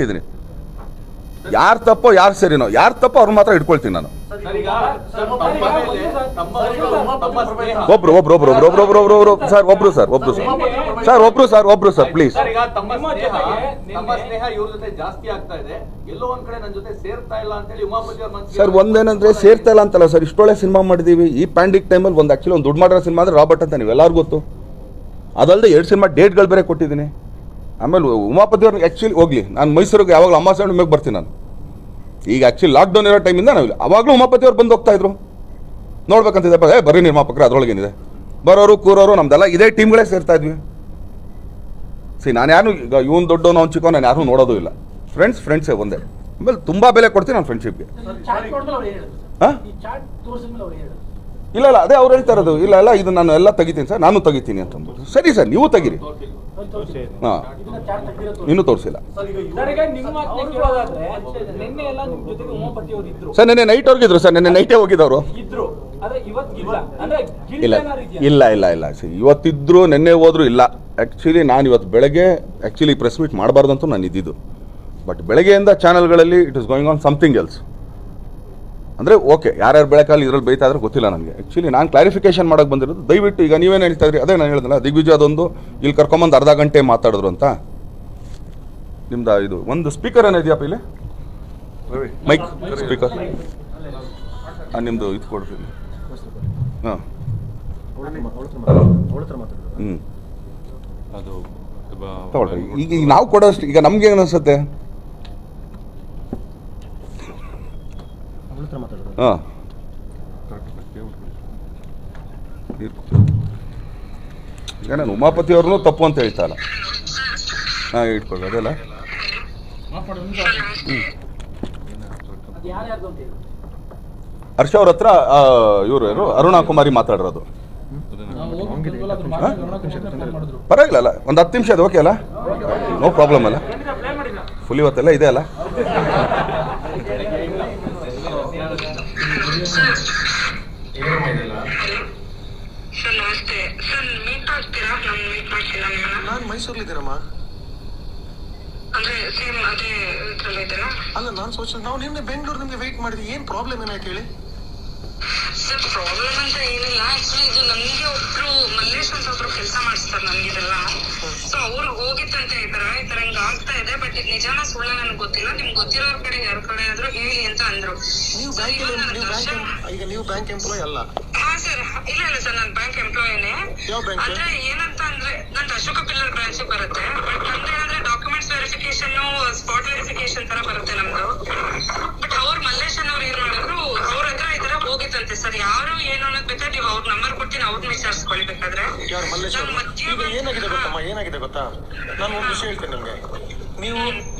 ಇಟ್ಟಿದ್ದೀನಿ. ಯಾರು ತಪ್ಪೋ ಯಾರು ಸರಿನೋ, ಯಾರು ತಪ್ಪೋ ಅವ್ರು ಮಾತ್ರ ಇಟ್ಕೊಳ್ತೀನಿ ನಾನು. ಒಬ್ರು ಸರ್ ಪ್ಲೀಸ್. ಸರ್ ಒಂದೇನಂದ್ರೆ ಸೇರ್ತಾ ಇಲ್ಲ ಅಂತಲ್ಲ ಸರ್, ಇಷ್ಟೊಳ್ಳೆ ಸಿನಿಮಾ ಮಾಡಿದೀವಿ. ಈ ಪ್ಯಾಂಡಿಕ್ ಟೈಮಲ್ಲಿ ಆಕ್ಚುಲಿ ಒಂದು ದುಡ್ಡು ಮಾಡಿರೋ ಸಿನಿಮಾ ಅಂದ್ರೆ ರಾಬರ್ಟ್ ಅಂತ ನೀವು ಎಲ್ಲರಿಗೂ ಗೊತ್ತು. ಅದಲ್ಲದೆ 2 ಸಿನಿಮಾ ಡೇಟ್ಗಳು ಬೇರೆ ಕೊಟ್ಟಿದ್ದೀನಿ. ಆಮೇಲೆ ಉಮಾಪತಿ ಅವ್ರಿಗೆ ಆ್ಯಕ್ಚುಲಿ ಹೋಗ್ಲಿ, ನಾನು ಮೈಸೂರಿಗೆ ಯಾವಾಗಲೂ ಅಮಾವಾಸ್ಯೆ ಮೇಲೆ ಬರ್ತೀನಿ ನಾನು. ಈಗ ಆ್ಯಕ್ಚುಲಿ ಲಾಕ್ಡೌನ್ ಇರೋ ಟೈಮಿಂದ ನಾವಿಲ್ಲ, ಅವಾಗಲೂ ಉಮಾಪತಿ ಅವ್ರು ಬಂದು ಹೋಗ್ತಾ ಇದ್ರು. ನೋಡ್ಬೇಕಂತಿದೆ ಬರ್ರಿ ನಿರ್ಮಾಪಕರು, ಅದರೊಳಗೇನಿದೆ ಬರೋರು ಕೂರೋರು ನಮ್ದೆಲ್ಲ ಇದೇ ಟೀಮ್ಗಳೇ ಸೇರ್ತಾ ಇದ್ವಿ. ನಾನು ಯಾರು ಈಗ ಇವನು ದೊಡ್ಡವನು ಅವ್ನು ಚಿಕ್ಕವನು ನಾನು ಯಾರೂ ನೋಡೋದು ಇಲ್ಲ. ಫ್ರೆಂಡ್ಸೇ ಒಂದೇ. ಆಮೇಲೆ ತುಂಬ ಬೆಲೆ ಕೊಡ್ತೀನಿ ನಾನು ಫ್ರೆಂಡ್ಶಿಪ್ಗೆ. ಹಾಂ ಇಲ್ಲ ಅದೇ ಅವ್ರು ಹೇಳ್ತಾ ಇರೋದು. ಇಲ್ಲ ಇದು ನಾನು ಎಲ್ಲ ತೆಗಿತೀನಿ ಸರ್, ನಾನು ತೆಗಿತೀನಿ ಅಂತ ಅಂದ್ಬಿಟ್ಟು. ಸರಿ ಸರ್, ನೀವು ತೆಗೀರಿ. ಹಾಂ ಇನ್ನೂ ತೋರಿಸಿಲ್ಲ ಸರ್. ನೆನ್ನೆ ನೈಟ್ ಹೋಗಿದ್ರು ಸರ್, ನೆನ್ನೆ ನೈಟೇ ಹೋಗಿದ್ದವರು. ಇಲ್ಲ ಸರ್, ಇವತ್ತಿದ್ರು ನೆನ್ನೆ ಹೋದ್ರು ಇಲ್ಲ. ಆ್ಯಕ್ಚುಲಿ ನಾನು ಇವತ್ತು ಬೆಳಗ್ಗೆ ಆ್ಯಕ್ಚುಲಿ ಪ್ರೆಸ್ ಮೀಟ್ ಮಾಡಬಾರ್ದಂತೂ ನಾನು ಇದ್ದಿದ್ದು. ಬಟ್ ಬೆಳಗ್ಗೆಯಿಂದ ಚಾನಲ್ಗಳಲ್ಲಿ it is going on something else. ಅಂದರೆ ಓಕೆ, ಯಾರ್ಯಾರು ಬೆಳಕಲ್ಲಿ ಇದ್ರಲ್ಲಿ ಬೈತಾ ಇದ್ರೆ ಗೊತ್ತಿಲ್ಲ ನನಗೆ. ಆ್ಯಕ್ಚುಲಿ ನಾನು ಕ್ಲಾರಿಫಿಕೇಶನ್ ಮಾಡೋಕ್ಕೆ ಬಂದಿರೋದು. ದಯವಿಟ್ಟು ಈಗ ನೀವೇನು ಹೇಳ್ತಾ ಇದ್ರಿ, ಅದೇ ನಾನು ಹೇಳಿದ್ನಲ್ಲ, ದಿಗ್ವಿಜಯ ಅದೊಂದು ಇಲ್ಲಿ ಕರ್ಕೊಂಬಂದು ಅರ್ಧ ಗಂಟೆ ಮಾತಾಡಿದ್ರು ಅಂತ. ನಿಮ್ದು ಇದು ಒಂದು ಸ್ಪೀಕರ್ ಏನಿದೆಯಪ್ಪ ಇಲ್ಲಿ, ಮೈಕ್ ಸ್ಪೀಕರ್ ನಿಮ್ಮದು ಇದು ಕೊಡ್ರಿ. ಹಾಂ ಅದು ತಗೊಳ್ರಿ. ಈಗ ನಾವು ಕೊಡೋಷ್ಟು ಈಗ ನಮ್ಗೆ ಏನು ಅನಿಸುತ್ತೆ? ಹಾಂ ಈಗ ನಾನು ಉಮಾಪತಿ ಅವ್ರನ್ನೂ ತಪ್ಪು ಅಂತ ಹೇಳ್ತಾ ಇಲ್ಲ. ಹಾಂ ಇಟ್ಕೊಳ್ಳಿ ಅದೆಲ್ಲ. ಹರ್ಷ ಅವ್ರ ಹತ್ರ ಇವರು ಯಾರು ಅರುಣಾ ಕುಮಾರಿ ಮಾತಾಡಿರೋದು. ಪರವಾಗಿಲ್ಲ, ಒಂದು 10 ನಿಮಿಷ ಅದು ಓಕೆ ಅಲ್ಲ, ನೋ ಪ್ರಾಬ್ಲಮ್ ಅಲ್ಲ. ಫುಲ್ ಇವತ್ತೆಲ್ಲ ಇದೆ ಅಲ್ಲ. ನಾನು ಮೈಸೂರಲ್ಲಿದ್ದೀರಮ್ಮ. ಅಲ್ಲ ನಾನು ಸೋಚಲ್ ನಾವು ನಿನ್ನೆ ಬೆಂಗಳೂರು ನಿಮ್ಗೆ ವೇಟ್ ಮಾಡಿದ್ವಿ. ಏನ್ ಪ್ರಾಬ್ಲಮ್ ಏನಾಯ್ತು ಹೇಳಿ ಸರ್? ಪ್ರಾಬ್ಲಮ್ ಅಂತ ಏನಿಲ್ಲ. ಆಕ್ಚುಲಿ ಇದು ನಮ್ಗೆ ಒಬ್ರು ಮಲ್ಲೇಶ್ ಅಂತ ಒಬ್ರು ಕೆಲಸ ಮಾಡಿಸ್ತಾರೆ ನಮ್ಗಿದೆಲ್ಲ. ಸೊ ಅವ್ರು ಹೋಗಿತ್ತಂತೆ ಈ ತರ ಹಿಂಗ ಆಗ್ತಾ ಇದೆ. ಬಟ್ ಇದು ನಿಜಾನ ಸುಳ್ಳ ನನಗೆ ಗೊತ್ತಿಲ್ಲ. ನಿಮ್ಗೆ ಗೊತ್ತಿರೋರ್ ಕಡೆ ಯಾರ ಕಡೆ ಆದ್ರೂ ಹೇಳಿ ಅಂತ ಅಂದ್ರು. ನೀವು ಬ್ಯಾಂಕ್ ಎಂಪ್ಲಾಯ್ ಅಲ್ಲ? ಹಾ ಸರ್, ಇಲ್ಲ ಸರ್, ನಾನು ಬ್ಯಾಂಕ್ ಎಂಪ್ಲಾಯಿನೇ. ಅಂದ್ರೆ ಏನಂತ ಅಂದ್ರೆ ನಂದು ಅಶೋಕ ಪಿಲ್ಲರ್ ಬ್ರಾಂಚ್ ಬರುತ್ತೆ. ಬಟ್ ನಮ್ದು ಏನಂದ್ರೆ ಡಾಕ್ಯುಮೆಂಟ್ಸ್ ವೆರಿಫಿಕೇಶನ್, ಸ್ಪಾಟ್ ವೆರಿಫಿಕೇಶನ್ ತರ ಬರುತ್ತೆ ನಮ್ದು. ಬಟ್ ಅವ್ರು ಮಲ್ಲೇಶ್ ಅನ್ನೋರು ಏನ್ ಮಾಡಿದ್ರು, ಅವ್ರ ಹತ್ರ ಈ ತರ ಹೋಗಿತ್ತಂತೆ ಸರ್. ಯಾರು ಏನು ಅನ್ನೋದ್ ಬೇಕಾದ್ರೆ ನೀವು ಅವ್ರ ನಂಬರ್ ಕೊಡ್ತೀನಿ, ಅವ್ರನ್ನ ವಿಚಾರಿಸ್ಕೊಳ್ಬೇಕಾದ್ರೆ. ಏನಾಗಿದೆ ಗೊತ್ತಾ, ನಾನು ಒಂದು ವಿಷಯ ಹೇಳ್ತೇನೆ ನಿಮ್ಗೆ. ನೀವು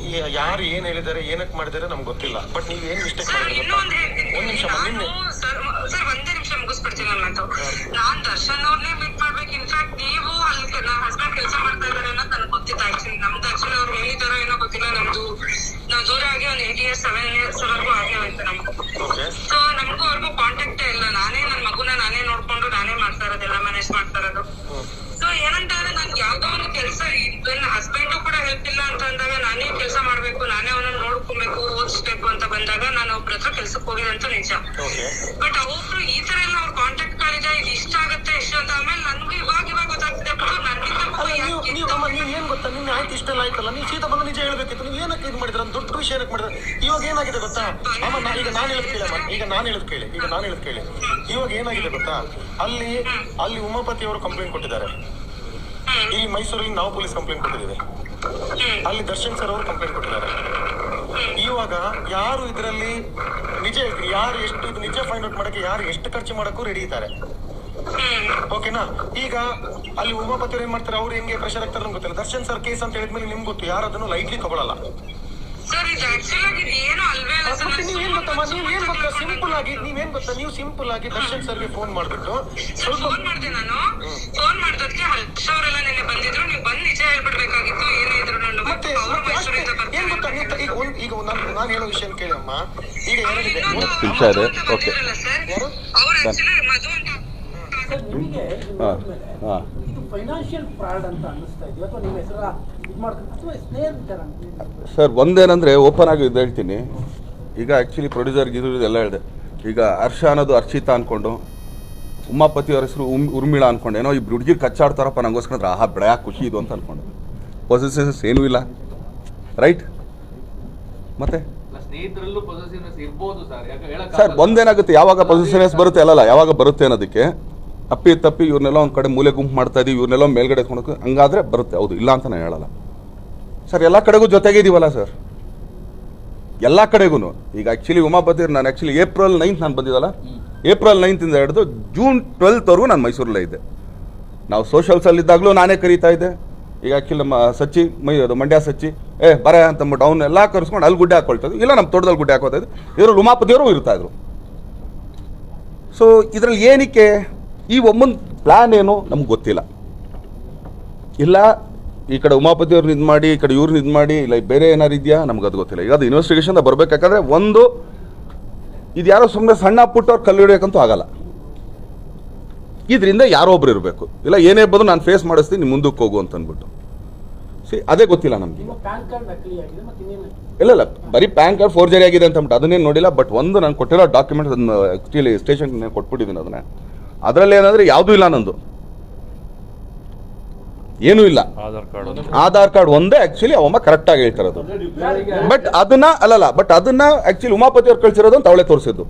ಯಾರು ಏನ್ ಹೇಳಿದಾರೆ ಏನಕ್ಕೆ ಮಾಡಿದಾರೆ ನಮ್ಗೆ ಗೊತ್ತಿಲ್ಲ. ಬಟ್ ನೀವು ಏನ್ ಮಿಸ್ಟೇಕ್ ಮಾಡಿದ್ರೆ ಸರ್ ಒಂದೇ ನಿಮಿಷ ಮುಗಿಸ್ಬಿಡ್ತೀನಿ ನನ್ನ ಮಾತು. ನಾನ್ ದರ್ಶನ್ ಅವ್ರನ್ನೇ ಮೀಟ್ ಮಾಡ್ಬೇಕು. ಇನ್ಫ್ಯಾಕ್ಟ್ ನೀವು ಅಲ್ಲಿ ನನ್ನ ಹಸ್ಬೆಂಡ್ ಕೆಲಸ ಮಾಡ್ತಾ ಇದಾರೆ ಅನ್ನೋದು ನನಗೆ ಗೊತ್ತಿತ್ತು. ಆಕ್ಚುಲಿ ಅವ್ರು ಹೇಳಿದಾರೋ ಏನೋ ಗೊತ್ತಿಲ್ಲ. ನಾವು ದೂರ ಆಗಿ ಒಂದು 8 years 7 years ವರೆಗೂ ಆಗೇ ಹೋಯ್ತು ನಮ್ಗೂ. ಸೊ ನಮಗೂ ಅವ್ರಿಗೂ ಕಾಂಟ್ಯಾಕ್ಟೇ ಇಲ್ಲ. ನಾನೇ ನನ್ನ ಮಗುನ ನಾನೇ ನೋಡ್ಕೊಂಡು ನಾನೇ ಮಾಡ್ತಾ ಇರೋದೆಲ್ಲ, ಮ್ಯಾನೇಜ್ ಮಾಡ್ತಾ ಇರೋದು. ಸೊ ಏನಂತಂದ್ರೆ ನನ್ಗೆ ಯಾವ್ದೋ ಒಂದು ಕೆಲಸ, ನನ್ನ ಹಸ್ಬೆಂಡು ಕೂಡ ಹೆಲ್ಪ್ ಇಲ್ಲ ಅಂತ ಅಂದಾಗ ನಾನೇ ಕೆಲಸ ಮಾಡ್ಬೇಕು, ನಾನೇ ಅವನನ್ನ ನೋಡ್ಕೊಬೇಕು, ಓದಿಸ್ಬೇಕು ಅಂತ ಬಂದಾಗ ನಾನು ಒಬ್ರ ಹತ್ರ ಕೆಲ್ಸಕ್ಕೆ ಹೋಗಿದಂತ ನಿಜ. ಬಟ್ ಒಬ್ರು ಈ ತರ ಎಲ್ಲ ಅವ್ರ ಕಾಂಟ್ಯಾಕ್ಟ್ ಗಳಿದೆ, ಇದು ಇಷ್ಟ ಆಗುತ್ತೆ ಇಷ್ಟ ಅಂತ. ಆಮೇಲೆ ನನ್ಗೆ ಇವಾಗ ಗೊತ್ತಾಗ್ತಿದೆ ಬಿಟ್ಟು ನೀವು ಏನ್ ಗೊತ್ತಾ, ನಿನ್ನೆ ಆಯ್ತು ಇಷ್ಟೆಲ್ಲ ಆಯ್ತಲ್ಲ, ನೀವು ಸೀದಾ ಬಂದು ನಿಜ ಹೇಳ್ಬೇಕಿತ್ತು. ನೀವು ಏನಕ್ಕೆ ಇದು ಮಾಡಿದ್ರೆ ದೊಡ್ಡ ವಿಷಯ ಏನಕ್ಕೆ ಮಾಡಿದ್ರೆ. ಇವಾಗ ಏನಾಗಿದೆ ಗೊತ್ತಾ ಅಮ್ಮ, ಈಗ ನಾನು ಹೇಳದ್ ಕೇಳಿ. ಇವಾಗ ಏನಾಗಿದೆ ಗೊತ್ತಾ, ಅಲ್ಲಿ ಉಮಾಪತಿ ಅವರು ಕಂಪ್ಲೇಂಟ್ ಕೊಟ್ಟಿದ್ದಾರೆ. ಇಲ್ಲಿ ಮೈಸೂರಲ್ಲಿ ನಾವು ಪೊಲೀಸ್ ಕಂಪ್ಲೇಂಟ್ ಕೊಟ್ಟಿದ್ದೀವಿ. ಅಲ್ಲಿ ದರ್ಶನ್ ಸರ್ ಅವರು ಕಂಪ್ಲೇಂಟ್ ಕೊಟ್ಟಿದ್ದಾರೆ. ಇವಾಗ ಯಾರು ಇದರಲ್ಲಿ ನಿಜ ಹೇಳ್ತೀರಿ, ಯಾರು ಎಷ್ಟು ಇದು ನಿಜ ಫೈಂಡ್ ಔಟ್ ಮಾಡಕ್ಕೆ ಯಾರು ಎಷ್ಟು ಖರ್ಚು ಮಾಡಕ್ಕೂ ರೆಡಿ ಇದ್ದಾರೆ. ಓಕೆನಾ? ಈಗ ಅಲ್ಲಿ ಉಮಾಪತಿ ಅವ್ರು ಏನ್ ಮಾಡ್ತಾರೆ, ಅವ್ರು ಹೆಂಗೆ ಪ್ರೆಷರ್ ಆಗ್ತಾರೆ ನಮ್ಗೆ ಗೊತ್ತಿಲ್ಲ. ದರ್ಶನ್ ಸರ್ ಕೇಸ್ ಅಂತ ಹೇಳಿದ್ಮೇಲೆ ನಿಮ್ಗೆ ಗೊತ್ತು, ಯಾರು ಅದನ್ನು ಲೈಟ್ಲಿ ತಗೊಳ್ಳಲ್ಲ. ನೀವು ಸಿಂಪಲ್ ಆಗಿ ದರ್ಶನ್ ಸರ್ಗೆ ಫೋನ್ ಮಾಡ್ಬಿಟ್ಟು ಫೋನ್ ಮಾಡಿದೆ. ನಾನು ಫೋನ್ ಮಾಡಿದಕ್ಕೆ ಹರ್ಷ ಅವರೆಲ್ಲ ನೆನ್ನೆ ಬಂದಿದ್ರು. ನೀವು ಬಂದು ನಿಜ ಹೇಳ್ಬಿಡ್ಬೇಕಾಗಿತ್ತು ಏನಿದ್ರು. ಈಗ ನಾನು ಹೇಳೋ ವಿಷಯ ಕೇಳಿ ಅಮ್ಮ. ಈಗ ಅವ್ರು ಆಕ್ಚುಲಿ ಮಧು ಅಂತ ಫೈನಾನ್ಷಿಯಲ್ ಫ್ರಾಡ್ ಅಂತ ಅನ್ನಿಸ್ತಾ ಇದೆಯಾ ಅಥವಾ ನಿಮ್ಮ ಹೆಸರ ಇದು ಮಾಡ್ಕೊಂಡು ಅಥವಾ ಸ್ನೇಹ ವಿಚಾರ ಅಂತ? ಸರ್ ಒಂದೇನಂದರೆ ಓಪನ್ ಆಗಿ ಇದು ಹೇಳ್ತೀನಿ. ಈಗ ಆ್ಯಕ್ಚುಲಿ ಪ್ರೊಡ್ಯೂಸರ್ಗೆ ಎಲ್ಲ ಹೇಳಿದೆ. ಈಗ ಹರ್ಷ ಅನ್ನೋದು ಅರ್ಚಿತಾ ಅಂದ್ಕೊಂಡು, ಉಮಾಪತಿ ಅವ್ರ ಹೆಸರು ಉರ್ಮಿಳಾ ಅಂದ್ಕೊಂಡು, ಏನೋ ಇಬ್ಬರು ಹುಡುಗಿರು ಕಚ್ಚಾಡ್ತಾರಪ್ಪ ನಂಗೋಸ್ಕರ ಆಹಾ ಬೆಳೆಯ ಖುಷಿ ಇದು ಅಂತ ಅಂದ್ಕೊಂಡು. ಪೊಸೆಸಿವ್ನೆಸ್ ಏನೂ ಇಲ್ಲ, ರೈಟ್? ಮತ್ತೆ ಸ್ನೇಹಿತರಲ್ಲೂ ಪೊಸೆಸಿವ್ನೆಸ್ ಇರ್ಬೋದು ಸರ್, ಯಾಕೆ ಹೇಳಕ್ ಸರ್ ಒಂದೇನಾಗುತ್ತೆ, ಯಾವಾಗ ಪೊಸೆಸಿವ್ನೆಸ್ ಬರುತ್ತೆ ಅಲ್ಲಲ್ಲ, ಯಾವಾಗ ಬರುತ್ತೆ ಅನ್ನೋದಕ್ಕೆ ತಪ್ಪಿ ಇವ್ರನ್ನೆಲ್ಲ ಒಂದು ಕಡೆ ಮೂಲೆ ಗುಂಪು ಮಾಡ್ತಾ ಇದೀವಿ, ಇವ್ರನ್ನೆಲ್ಲ ಮೇಲ್ಗಡೆ ಎತ್ಕೊಂಡು ಹಂಗಾದ್ರೆ ಬರುತ್ತೆ. ಹೌದು, ಇಲ್ಲ ಅಂತ ನಾನು ಹೇಳಲ್ಲ ಸರ್. ಎಲ್ಲ ಕಡೆಗೂ ಜೊತೆಗೆ ಇದೀವಲ್ಲ ಸರ್, ಎಲ್ಲ ಕಡೆಗೂ. ಈಗ ಆ್ಯಕ್ಚುಲಿ ಉಮಾಪತಿ ನಾನು ಆ್ಯಕ್ಚುಲಿ ಏಪ್ರಿಲ್ 9 ನಾನು ಬಂದಿದ್ದಲ್ಲ, ಏಪ್ರಿಲ್ 9 ಹಿಡಿದು ಜೂನ್ 12 ನಾನು ಮೈಸೂರಲ್ಲೇ ಇದ್ದೆ. ನಾವು ಸೋಷಲ್ಸಲ್ಲಿದ್ದಾಗಲೂ ನಾನೇ ಕರೀತಾ ಇದ್ದೆ. ಈಗ ಆ್ಯಕ್ಚುಲಿ ನಮ್ಮ ಸಚ್ಚಿ ಅದು ಮಂಡ್ಯ ಸಚ್ಚಿ ಬರ ಅಂತಂದ್ಬಿಟ್ಟು ಅವನ್ನೆಲ್ಲ ಕರೆಸ್ಕೊಂಡು ಅಲ್ಲಿ ಗುಡ್ಡೆ ಹಾಕೊಳ್ತಾ ಇಲ್ಲ, ನಮ್ಮ ತೋಟದಲ್ಲಿ ಗುಡ್ಡೆ ಹಾಕೋತಾ ಇದ್ದು. ಇದರಲ್ಲಿ ಉಮಾಪತಿಯವರು ಇರ್ತಾಯಿದ್ರು. ಸೊ ಇದರಲ್ಲಿ ಏನಕ್ಕೆ ಈ ಒಮ್ಮನ್ ಪ್ಲ್ಯಾನ್ ಏನು ನಮ್ಗೆ ಗೊತ್ತಿಲ್ಲ. ಇಲ್ಲ ಈ ಕಡೆ ಉಮಾಪತಿಯವ್ರನ್ನ ಇದು ಮಾಡಿ, ಈ ಕಡೆ ಇವ್ರನ್ನ ಇದು ಮಾಡಿ, ಇಲ್ಲ ಬೇರೆ ಏನಾರು ಇದೆಯಾ ನಮ್ಗೆ ಅದು ಗೊತ್ತಿಲ್ಲ. ಈಗ ಅದು ಇನ್ವೆಸ್ಟಿಗೇಷನ್ ಬರಬೇಕಾದ್ರೆ ಒಂದು ಇದು ಯಾರೋ ಸುಮ್ಮನೆ ಸಣ್ಣ ಪುಟ್ಟವ್ರು ಕಲ್ಲು ಹಿಡಿಯೋಕ್ಕಂತೂ ಆಗಲ್ಲ. ಇದರಿಂದ ಯಾರೋ ಒಬ್ರು ಇರಬೇಕು. ಇಲ್ಲ ಏನೇ ಬಂದು ನಾನು ಫೇಸ್ ಮಾಡಿಸ್ತೀನಿ, ನೀವು ಮುಂದಕ್ಕೆ ಹೋಗು ಅಂತ ಅಂದ್ಬಿಟ್ಟು. ಅದೇ ಗೊತ್ತಿಲ್ಲ ನಮಗೆ. ನಿಮ್ಮ ಪ್ಯಾನ್ ಕಾರ್ಡ್ ನಕಲಿ ಆಗಿದೆ ಮತ್ತೆ ಇನ್ನೇನು? ಇಲ್ಲ ಬರೀ ಪ್ಯಾನ್ ಕಾರ್ಡ್ ಫೋರ್ಜರಿ ಆಗಿದೆ ಅಂತ ಅಂದ್ಬಿಟ್ಟು ಅದನ್ನೇನು ನೋಡಿಲ್ಲ. ಬಟ್ ಒಂದು ನಾನು ಕೊಟ್ಟಿರೋ ಡಾಕ್ಯುಮೆಂಟ್ ಅದನ್ನು ಆ್ಯಕ್ಚುಲಿ ಸ್ಟೇಷನ್ಗೆ ಕೊಟ್ಬಿಟ್ಟಿದ್ದೀನಿ. ಅದನ್ನ ಅದರಲ್ಲಿ ಏನಂದರೆ ಯಾವುದೂ ಇಲ್ಲ, ನಂದು ಏನೂ ಇಲ್ಲ. ಆಧಾರ್ ಕಾರ್ಡ್ ಒಂದೇ ಆ್ಯಕ್ಚುಲಿ ಅವಮ್ಮ ಕರೆಕ್ಟಾಗಿ ಹೇಳ್ತಿರೋದು. ಬಟ್ ಅದನ್ನ ಆ್ಯಕ್ಚುಲಿ ಉಮಾಪತಿ ಅವ್ರು ಕಳಿಸಿರೋದು ಅಂತ ಅವಳೇ ತೋರಿಸಿದ್ದು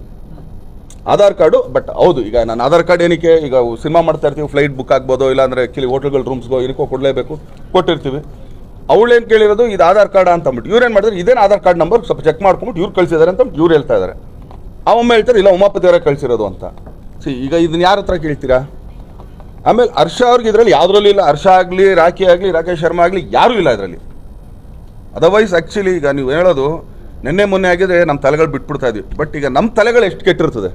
ಆಧಾರ್ ಕಾರ್ಡು. ಬಟ್ ಹೌದು, ಈಗ ನಾನು ಆಧಾರ್ ಕಾರ್ಡ್ ಏನಕ್ಕೆ, ಈಗ ಸಿನಿಮಾ ಮಾಡ್ತಾ ಇರ್ತೀವಿ, ಫ್ಲೈಟ್ ಬುಕ್ ಆಗ್ಬೋದು, ಇಲ್ಲಾಂದರೆ ಆ್ಯಕ್ಚುಲಿ ಹೋಟೆಲ್ಗಳು ರೂಮ್ಸ್ಗೋ ಏನಕ್ಕೋ ಕೊಡಲೇಬೇಕು, ಕೊಟ್ಟಿರ್ತೀವಿ. ಅವಳೇನು ಕೇಳಿರೋದು ಇದು ಆಧಾರ್ ಕಾರ್ಡ್ ಅಂತ ಅಂದ್ಬಿಟ್ಟು ಇವ್ರೇನು ಮಾಡಿದ್ರೆ ಇದೇನು ಆಧಾರ್ ಕಾರ್ಡ್ ನಂಬರ್ ಸ್ವಲ್ಪ ಚೆಕ್ ಮಾಡ್ಕೊಂಬಿಟ್ಟು ಇವ್ರು ಕಳಿಸಿದ್ದಾರೆ ಅಂತ ಇವ್ರು ಹೇಳ್ತಾ ಇದ್ದಾರೆ. ಅವಮ್ಮ ಹೇಳ್ತಾರೆ ಇಲ್ಲ ಉಮಾಪತಿ ಅವರೇ ಕಳಿಸಿರೋದು ಅಂತ. ಈಗ ಇದನ್ನ ಯಾರ ಹತ್ರ ಕೇಳ್ತೀರಾ? ಆಮೇಲೆ ಹರ್ಷ ಅವ್ರಿಗೆ ಇದರಲ್ಲಿ ಯಾವುದ್ರಲ್ಲೂ ಇಲ್ಲ. ಹರ್ಷ ಆಗಲಿ, ರಾಖಿ ಆಗಲಿ, ರಾಕೇಶ್ ಶರ್ಮಾ ಆಗಲಿ ಯಾರೂ ಇಲ್ಲ ಇದರಲ್ಲಿ. ಅದರ್ವೈಸ್ ಆ್ಯಕ್ಚುಲಿ ಈಗ ನೀವು ಹೇಳೋದು ನಿನ್ನೆ ಮೊನ್ನೆ ಆಗಿದ್ರೆ ನಮ್ಮ ತಲೆಗಳು ಬಿಟ್ಬಿಡ್ತಾ ಇದ್ವಿ. ಬಟ್ ಈಗ ನಮ್ಮ ತಲೆಗಳು ಎಷ್ಟು ಕೆಟ್ಟಿರ್ತದೆ,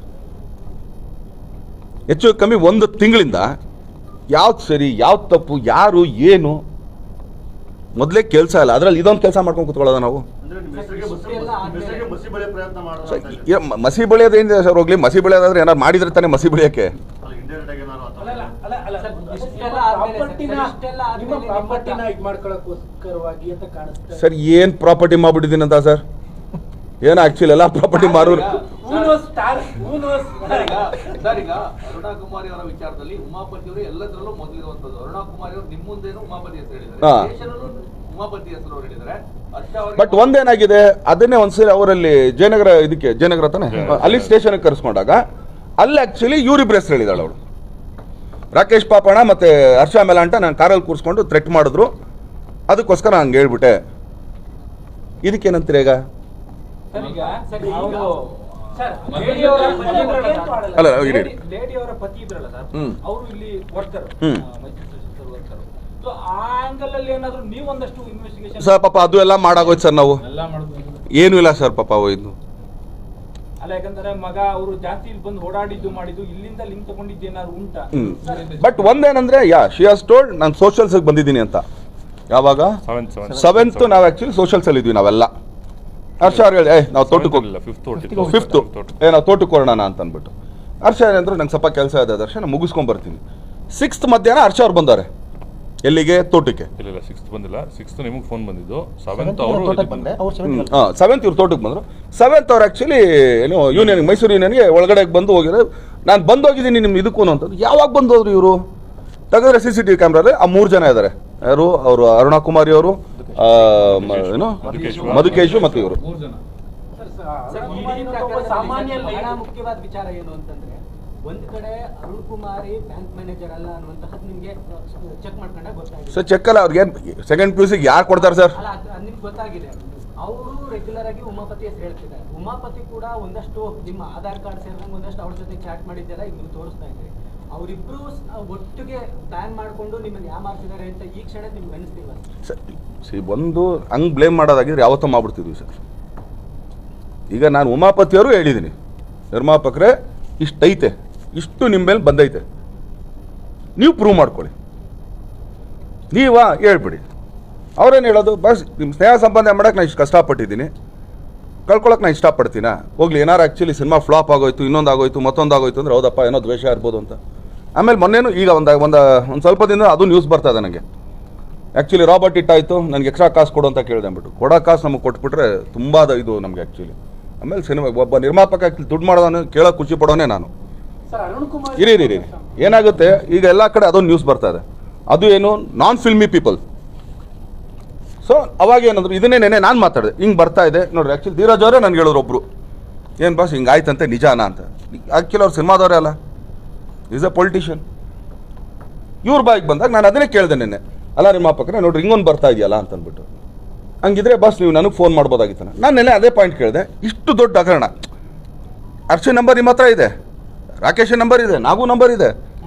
ಹೆಚ್ಚು ಕಮ್ಮಿ ಒಂದು ತಿಂಗಳಿಂದ ಯಾವ್ದು ಸರಿ ಯಾವ್ದು ತಪ್ಪು ಯಾರು ಏನು ಮೊದಲೇ ಕೆಲಸ ಇಲ್ಲ. ಅದರಲ್ಲಿ ಇದೊಂದು ಕೆಲಸ ಮಾಡ್ಕೊಂಡು ಕೂತ್ಕೊಳ್ಳೋದ ನಾವು. ಮಸಿ ಬೆಳೆಯೋದೇನಿದೆ ಸರ್? ಹೋಗ್ಲಿ, ಮಸಿ ಬೆಳೆಯೋದಾದ್ರೆ ಏನಾರು ಮಾಡಿದ್ರೆ ತಾನೇ ಮಸಿ ಬೆಳೆಯೋಕ್ಕೆ. ಸರ್ ಏನು ಪ್ರಾಪರ್ಟಿ ಮಾಡ್ಬಿಟ್ಟಿದ್ದೀನಿ ಅಂತ ಸರ್? ಏನು ಆಕ್ಚುಲಿ ಎಲ್ಲ ಪ್ರಾಪರ್ಟಿ ಮಾರೋರು ಸರ್. ಈಗ ಅರುಣಾ ಕುಮಾರಿ ಅವರ ವಿಚಾರದಲ್ಲಿ ಉಮಾಪತಿ ಅವರು ಎಲ್ಲದರಲ್ಲೂ ಮೊದಲಿರುವಂತದ್ದು. ಅರುಣಾ ಕುಮಾರಿ ಅವರು ನಿಮ್ಮ ಮುಂದೇನು ಉಮಾಪತಿ ಹೆಸರು ಹೇಳಿದ್ದಾರೆ, ಉಮಾಪತಿ ಹೆಸರು ಅವರು ಹೇಳಿದ್ದಾರೆ. ಬಟ್ ಒಂದೇನಾಗಿದೆ, ಅದನ್ನೇ ಒಂದ್ಸರಿ ಅವರಲ್ಲಿ ಜಯನಗರ ತಾನೆ ಅಲ್ಲಿ ಸ್ಟೇಷನ್ಗೆ ಕರೆಸ್ಕೊಂಡಾಗ ಅಲ್ಲಿ ಆಕ್ಚುಲಿ ಇವರಿಬ್ರು ಹೆಸರು ಹೇಳಿದಾಳೆ ಅವಳು. ರಾಕೇಶ್ ಪಾಪಣ್ಣ ಮತ್ತೆ ಹರ್ಷ ಮೇಲಾಂಟ ನಾನು ಕಾರಲ್ಲಿ ಕೂರಿಸ್ಕೊಂಡು ಥ್ರೆಟ್ ಮಾಡಿದ್ರು, ಅದಕ್ಕೋಸ್ಕರ ಹಂಗೆ ಹೇಳ್ಬಿಟ್ಟೆ. ಇದಕ್ಕೇನಂತೀರ ಈಗ? ಅಲ್ಲ ಲೇಡಿಯವರ ಪತಿ ಇದ್ರಲ್ಲ ಸರ್, ಅವರು ಇಲ್ಲಿ ವರ್ಕರ್, ಸರ್ ಪಾಪ ಅದು ಎಲ್ಲ ಮಾಡಾಗೋಯ್ತು ಸರ್. ನಾವು ಏನು ಇಲ್ಲ ಸರ್ ಪಾಪ ಇದು. ಅಲ್ಲ, ಯಾಕಂದ್ರೆ ಮಗ ಅವರು ಜಾಸ್ತಿ ಇಲ್ಲಿ ಬಂದು ಓಡಾಡಿದ್ದು ಮಾಡಿದ್ದು, ಇಲ್ಲಿಂದ ಲಿಂಕ್ ತಗೊಂಡಿದ್ದೇನಾದ್ರು ಉಂಟಾ? ಬಟ್ ಒಂದೇನಂದ್ರೆ ಶಿ ಹಸ್ ಟೋಲ್ಡ್ ನಾನು ಸೋಷಲ್ಸ್ ಬಂದಿದ್ದೀನಿ ಅಂತ. ಯಾವಾಗ 7th ನಾವು ಆಕ್ಚುಲಿ ಸೋಷಲ್ಸ್ ಅಲ್ಲಿ ಇದ್ವಿ ನಾವೆಲ್ಲ. ಹರ್ಷ ಅವ್ರು ಹೇಳಿ ನಾವು ತೋಟಕ್ಕೆ ಹೋಗಿಲ್ಲ, 5th ನಾವು ತೋಟಕ್ಕೆ ಹೋಗೋಣ ಅಂತ ಅಂದ್ಬಿಟ್ಟು. ಹರ್ಷ ಏನಂದ್ರೆ ನಂಗೆ ಸ್ವಲ್ಪ ಕೆಲಸ ಇದೆ ದರ್ಶನ, ನಾನು ಮುಗಿಸ್ಕೊಂಡ್ ಬರ್ತೀನಿ. 6th ಮಧ್ಯಾಹ್ನ ಹರ್ಷ ಅವ್ರು ಬಂದಾರೆ. ಎಲ್ಲಿಗೆ? ತೋಟಕ್ಕೆ. ಇಲ್ಲ 6th ಬಂದಿಲ್ಲ, 6th ನಿಮಗೆ ಫೋನ್ ಬಂದಿದ್ದು. 7th ಅವರು 7th ಇವ್ರು ತೋಟಕ್ಕೆ ಬಂದರು. 7th ಅವ್ರು ಆ್ಯಕ್ಚುಲಿ ಏನು ಯೂನಿಯನ್, ಮೈಸೂರು ಯೂನಿಯನ್ಗೆ ಒಳಗಡೆ ಬಂದು ಹೋಗಿರೋ. ನಾನು ಬಂದೋಗಿದ್ದೀನಿ ನಿಮ್ಮ ಇದಕ್ಕೂ ಅಂತಂದು. ಯಾವಾಗ ಬಂದು ಹೋದ್ರು ಇವರು? ತೆಗೆದ್ರೆ CCTV ಕ್ಯಾಮ್ರಲ್ಲಿ ಆ 3 ಜನ ಇದ್ದಾರೆ. ಯಾರು? ಅವರು ಅರುಣಾ ಕುಮಾರಿ ಅವರು, ಏನು ಮಧುಕೇಶು ಮತ್ತು ಇವರು. ಮುಖ್ಯವಾದ ವಿಚಾರ ಏನು ಅಂತಂದ್ರೆ, ಒಂದ್ ಕಡೆ ಅರುಣ್ ಕುಮಾರಿ ಬ್ಯಾಂಕ್ ಮ್ಯಾನೇಜರ್ ಅಲ್ಲ ಅನ್ನುವಂತಹದ್ದು ನಿಮ್ಗೆ ಚೆಕ್ ಮಾಡ್ಕೊಂಡಾಗ ಗೊತ್ತಾಗಿದೆ. ಸರ್ ಚೆಕ್ ಅಲ್ಲ, ಅವ್ರಿಗೆ ಸೆಕೆಂಡ್ PUC ಯಾರು ಕೊಡ್ತಾರೆ ಸರ್? ನಿಮ್ಗೆ ಗೊತ್ತಾಗಿದೆ. ಅವರು ರೆಗ್ಯುಲರ್ ಆಗಿ ಉಮಾಪತಿ ಹೆಸರು ಹೇಳ್ತಿದ್ದಾರೆ. ಉಮಾಪತಿ ಕೂಡ ಒಂದಷ್ಟು ನಿಮ್ಮ ಆಧಾರ್ ಕಾರ್ಡ್ ಸೇರಿದಂಗೆ ಒಂದಷ್ಟು ಅವ್ರ ಜೊತೆ ಚಾಟ್ ಮಾಡಿದ್ದೆಲ್ಲ ಈಗ ನೀವು ತೋರಿಸ್ತಾ ಇದ್ದೀರಿ. ಅವರಿಬ್ರು ಒಟ್ಟಿಗೆ ಪ್ಲಾನ್ ಮಾಡಿಕೊಂಡು ನಿಮ್ಮನ್ನು ಯಾಮಾರಿಸಿದ್ದಾರೆ ಅಂತ ಈ ಕ್ಷಣ ನಿಮ್ಗೆ ಅನಿಸ್ತಿಲ್ಲ ಸರ್? ಒಂದು ಹಂಗೆ ಬ್ಲೇಮ್ ಮಾಡೋದಾಗಿದ್ರೆ ಯಾವತ್ತೂ ಮಾಡ್ಬಿಡ್ತಿದ್ವಿ ಸರ್. ಈಗ ನಾನು ಉಮಾಪತಿಯವರು ಹೇಳಿದ್ದೀನಿ, ನಿರ್ಮಾಪಕರೇ ಇಷ್ಟೈತೆ, ಇಷ್ಟು ನಿಮ್ಮ ಮೇಲೆ ಬಂದೈತೆ, ನೀವು ಪ್ರೂವ್ ಮಾಡ್ಕೊಳ್ಳಿ, ನೀವಾ ಹೇಳ್ಬಿಡಿ. ಅವ್ರೇನು ಹೇಳೋದು, ಬಸ್ ನಿಮ್ಮ ಸ್ನೇಹ ಸಂಬಂಧ ಮಾಡೋಕ್ಕೆ ನಾನು ಇಷ್ಟು ಕಷ್ಟಪಟ್ಟಿದ್ದೀನಿ, ಕಳ್ಕೊಳಕ್ಕೆ ನಾನು ಇಷ್ಟಪಡ್ತೀನ? ಹೋಗ್ಲಿ, ಏನಾರು ಆ್ಯಕ್ಚುಲಿ ಸಿನಿಮಾ ಫ್ಲಾಪ್ ಆಗೋಯ್ತು, ಇನ್ನೊಂದು ಆಗೋಯ್ತು, ಮತ್ತೊಂದು ಆಗೋಯ್ತು ಅಂದರೆ ಹೌದಪ್ಪ ಏನೋ ದ್ವೇಷ ಇರ್ಬೋದು ಅಂತ. ಆಮೇಲೆ ಮೊನ್ನೆನೂ ಈಗ ಒಂದು ಸ್ವಲ್ಪ ದಿನ ಅದು ನ್ಯೂಸ್ ಬರ್ತಾ ಇದೆ ನನಗೆ. ಆ್ಯಕ್ಚುಲಿ ರಾಬರ್ಟ್ ಇಟ್ಟಾಯಿತು, ನನಗೆ ಎಕ್ಸ್ಟ್ರಾ ಕಾಸು ಕೊಡು ಅಂತ ಕೇಳಿದೆ ಅಂದ್ಬಿಟ್ಟು. ಕೊಡೋ ಕಾಸು ನಮಗೆ ಕೊಟ್ಬಿಟ್ರೆ ತುಂಬ ಇದು ನಮಗೆ ಆ್ಯಕ್ಚುಲಿ. ಆಮೇಲೆ ಸಿನಿಮಾ ಒಬ್ಬ ನಿರ್ಮಾಪಕ ದುಡ್ಡು ಮಾಡೋದನ್ನು ಕೇಳೋಕೆ ಖುಷಿ ಪಡೋನೇ ನಾನು. ಸರ್ ಅರುಣ್ ಕುಮಾರ್ ಇರಿ ಏನಾಗುತ್ತೆ ಈಗ ಎಲ್ಲ ಕಡೆ ಅದೊಂದು ನ್ಯೂಸ್ ಬರ್ತಾ ಇದೆ. ಅದು ಏನು ನಾನ್ ಫಿಲ್ಮಿ ಪೀಪಲ್. ಸೊ ಅವಾಗ ಏನಂದ್ರು ಇದನ್ನೇ ನೆನೆ ನಾನು ಮಾತಾಡಿದೆ, ಹಿಂಗೆ ಬರ್ತಾ ಇದೆ ನೋಡ್ರಿ. ಆ್ಯಕ್ಚುಲಿ ಧೀರಜ್ ಅವರೇ ನನಗೆ ಹೇಳೋರು ಒಬ್ಬರು, ಏನು ಬಾಸ್ ಹಿಂಗೆ ಆಯ್ತಂತೆ ನಿಜಾನ ಅಂತ. ಆ್ಯಕ್ಚುಲಿ ಅವ್ರು ಸಿನಿಮಾದವರೇ ಅಲ್ಲ, ಈಸ್ ಅ ಪೊಲಿಟಿಷಿಯನ್. ಇವ್ರ ಬಾಯಿಗೆ ಬಂದಾಗ ನಾನು ಅದನ್ನೇ ಕೇಳಿದೆ ನೆನ್ನೆ, ಅಲ್ಲ ನಿರ್ಮಾಪಕರೇ ನೋಡ್ರಿ ಹಿಂಗೊಂದು ಬರ್ತಾ ಇದೆಯಲ್ಲ ಅಂತಂದ್ಬಿಟ್ಟು. ಹಂಗಿದ್ರೆ ಬಸ್ ನೀವು ನನಗೆ ಫೋನ್ ಮಾಡ್ಬೋದಾಗಿತ್ತು. ನಾನು ನೆನ್ನೆ ಅದೇ ಪಾಯಿಂಟ್ ಕೇಳಿದೆ. ಇಷ್ಟು ದೊಡ್ಡ ಹಗರಣ, ಅರ್ಶನ್ ನಂಬರ್ ನಿಮ್ಮ ಹತ್ರ ಇದೆ, ರಾಕೇಶನ್ ನಂಬರ್ ಇದೆ, ನಾಗೂ ನಂಬರ್ ಇದೆ.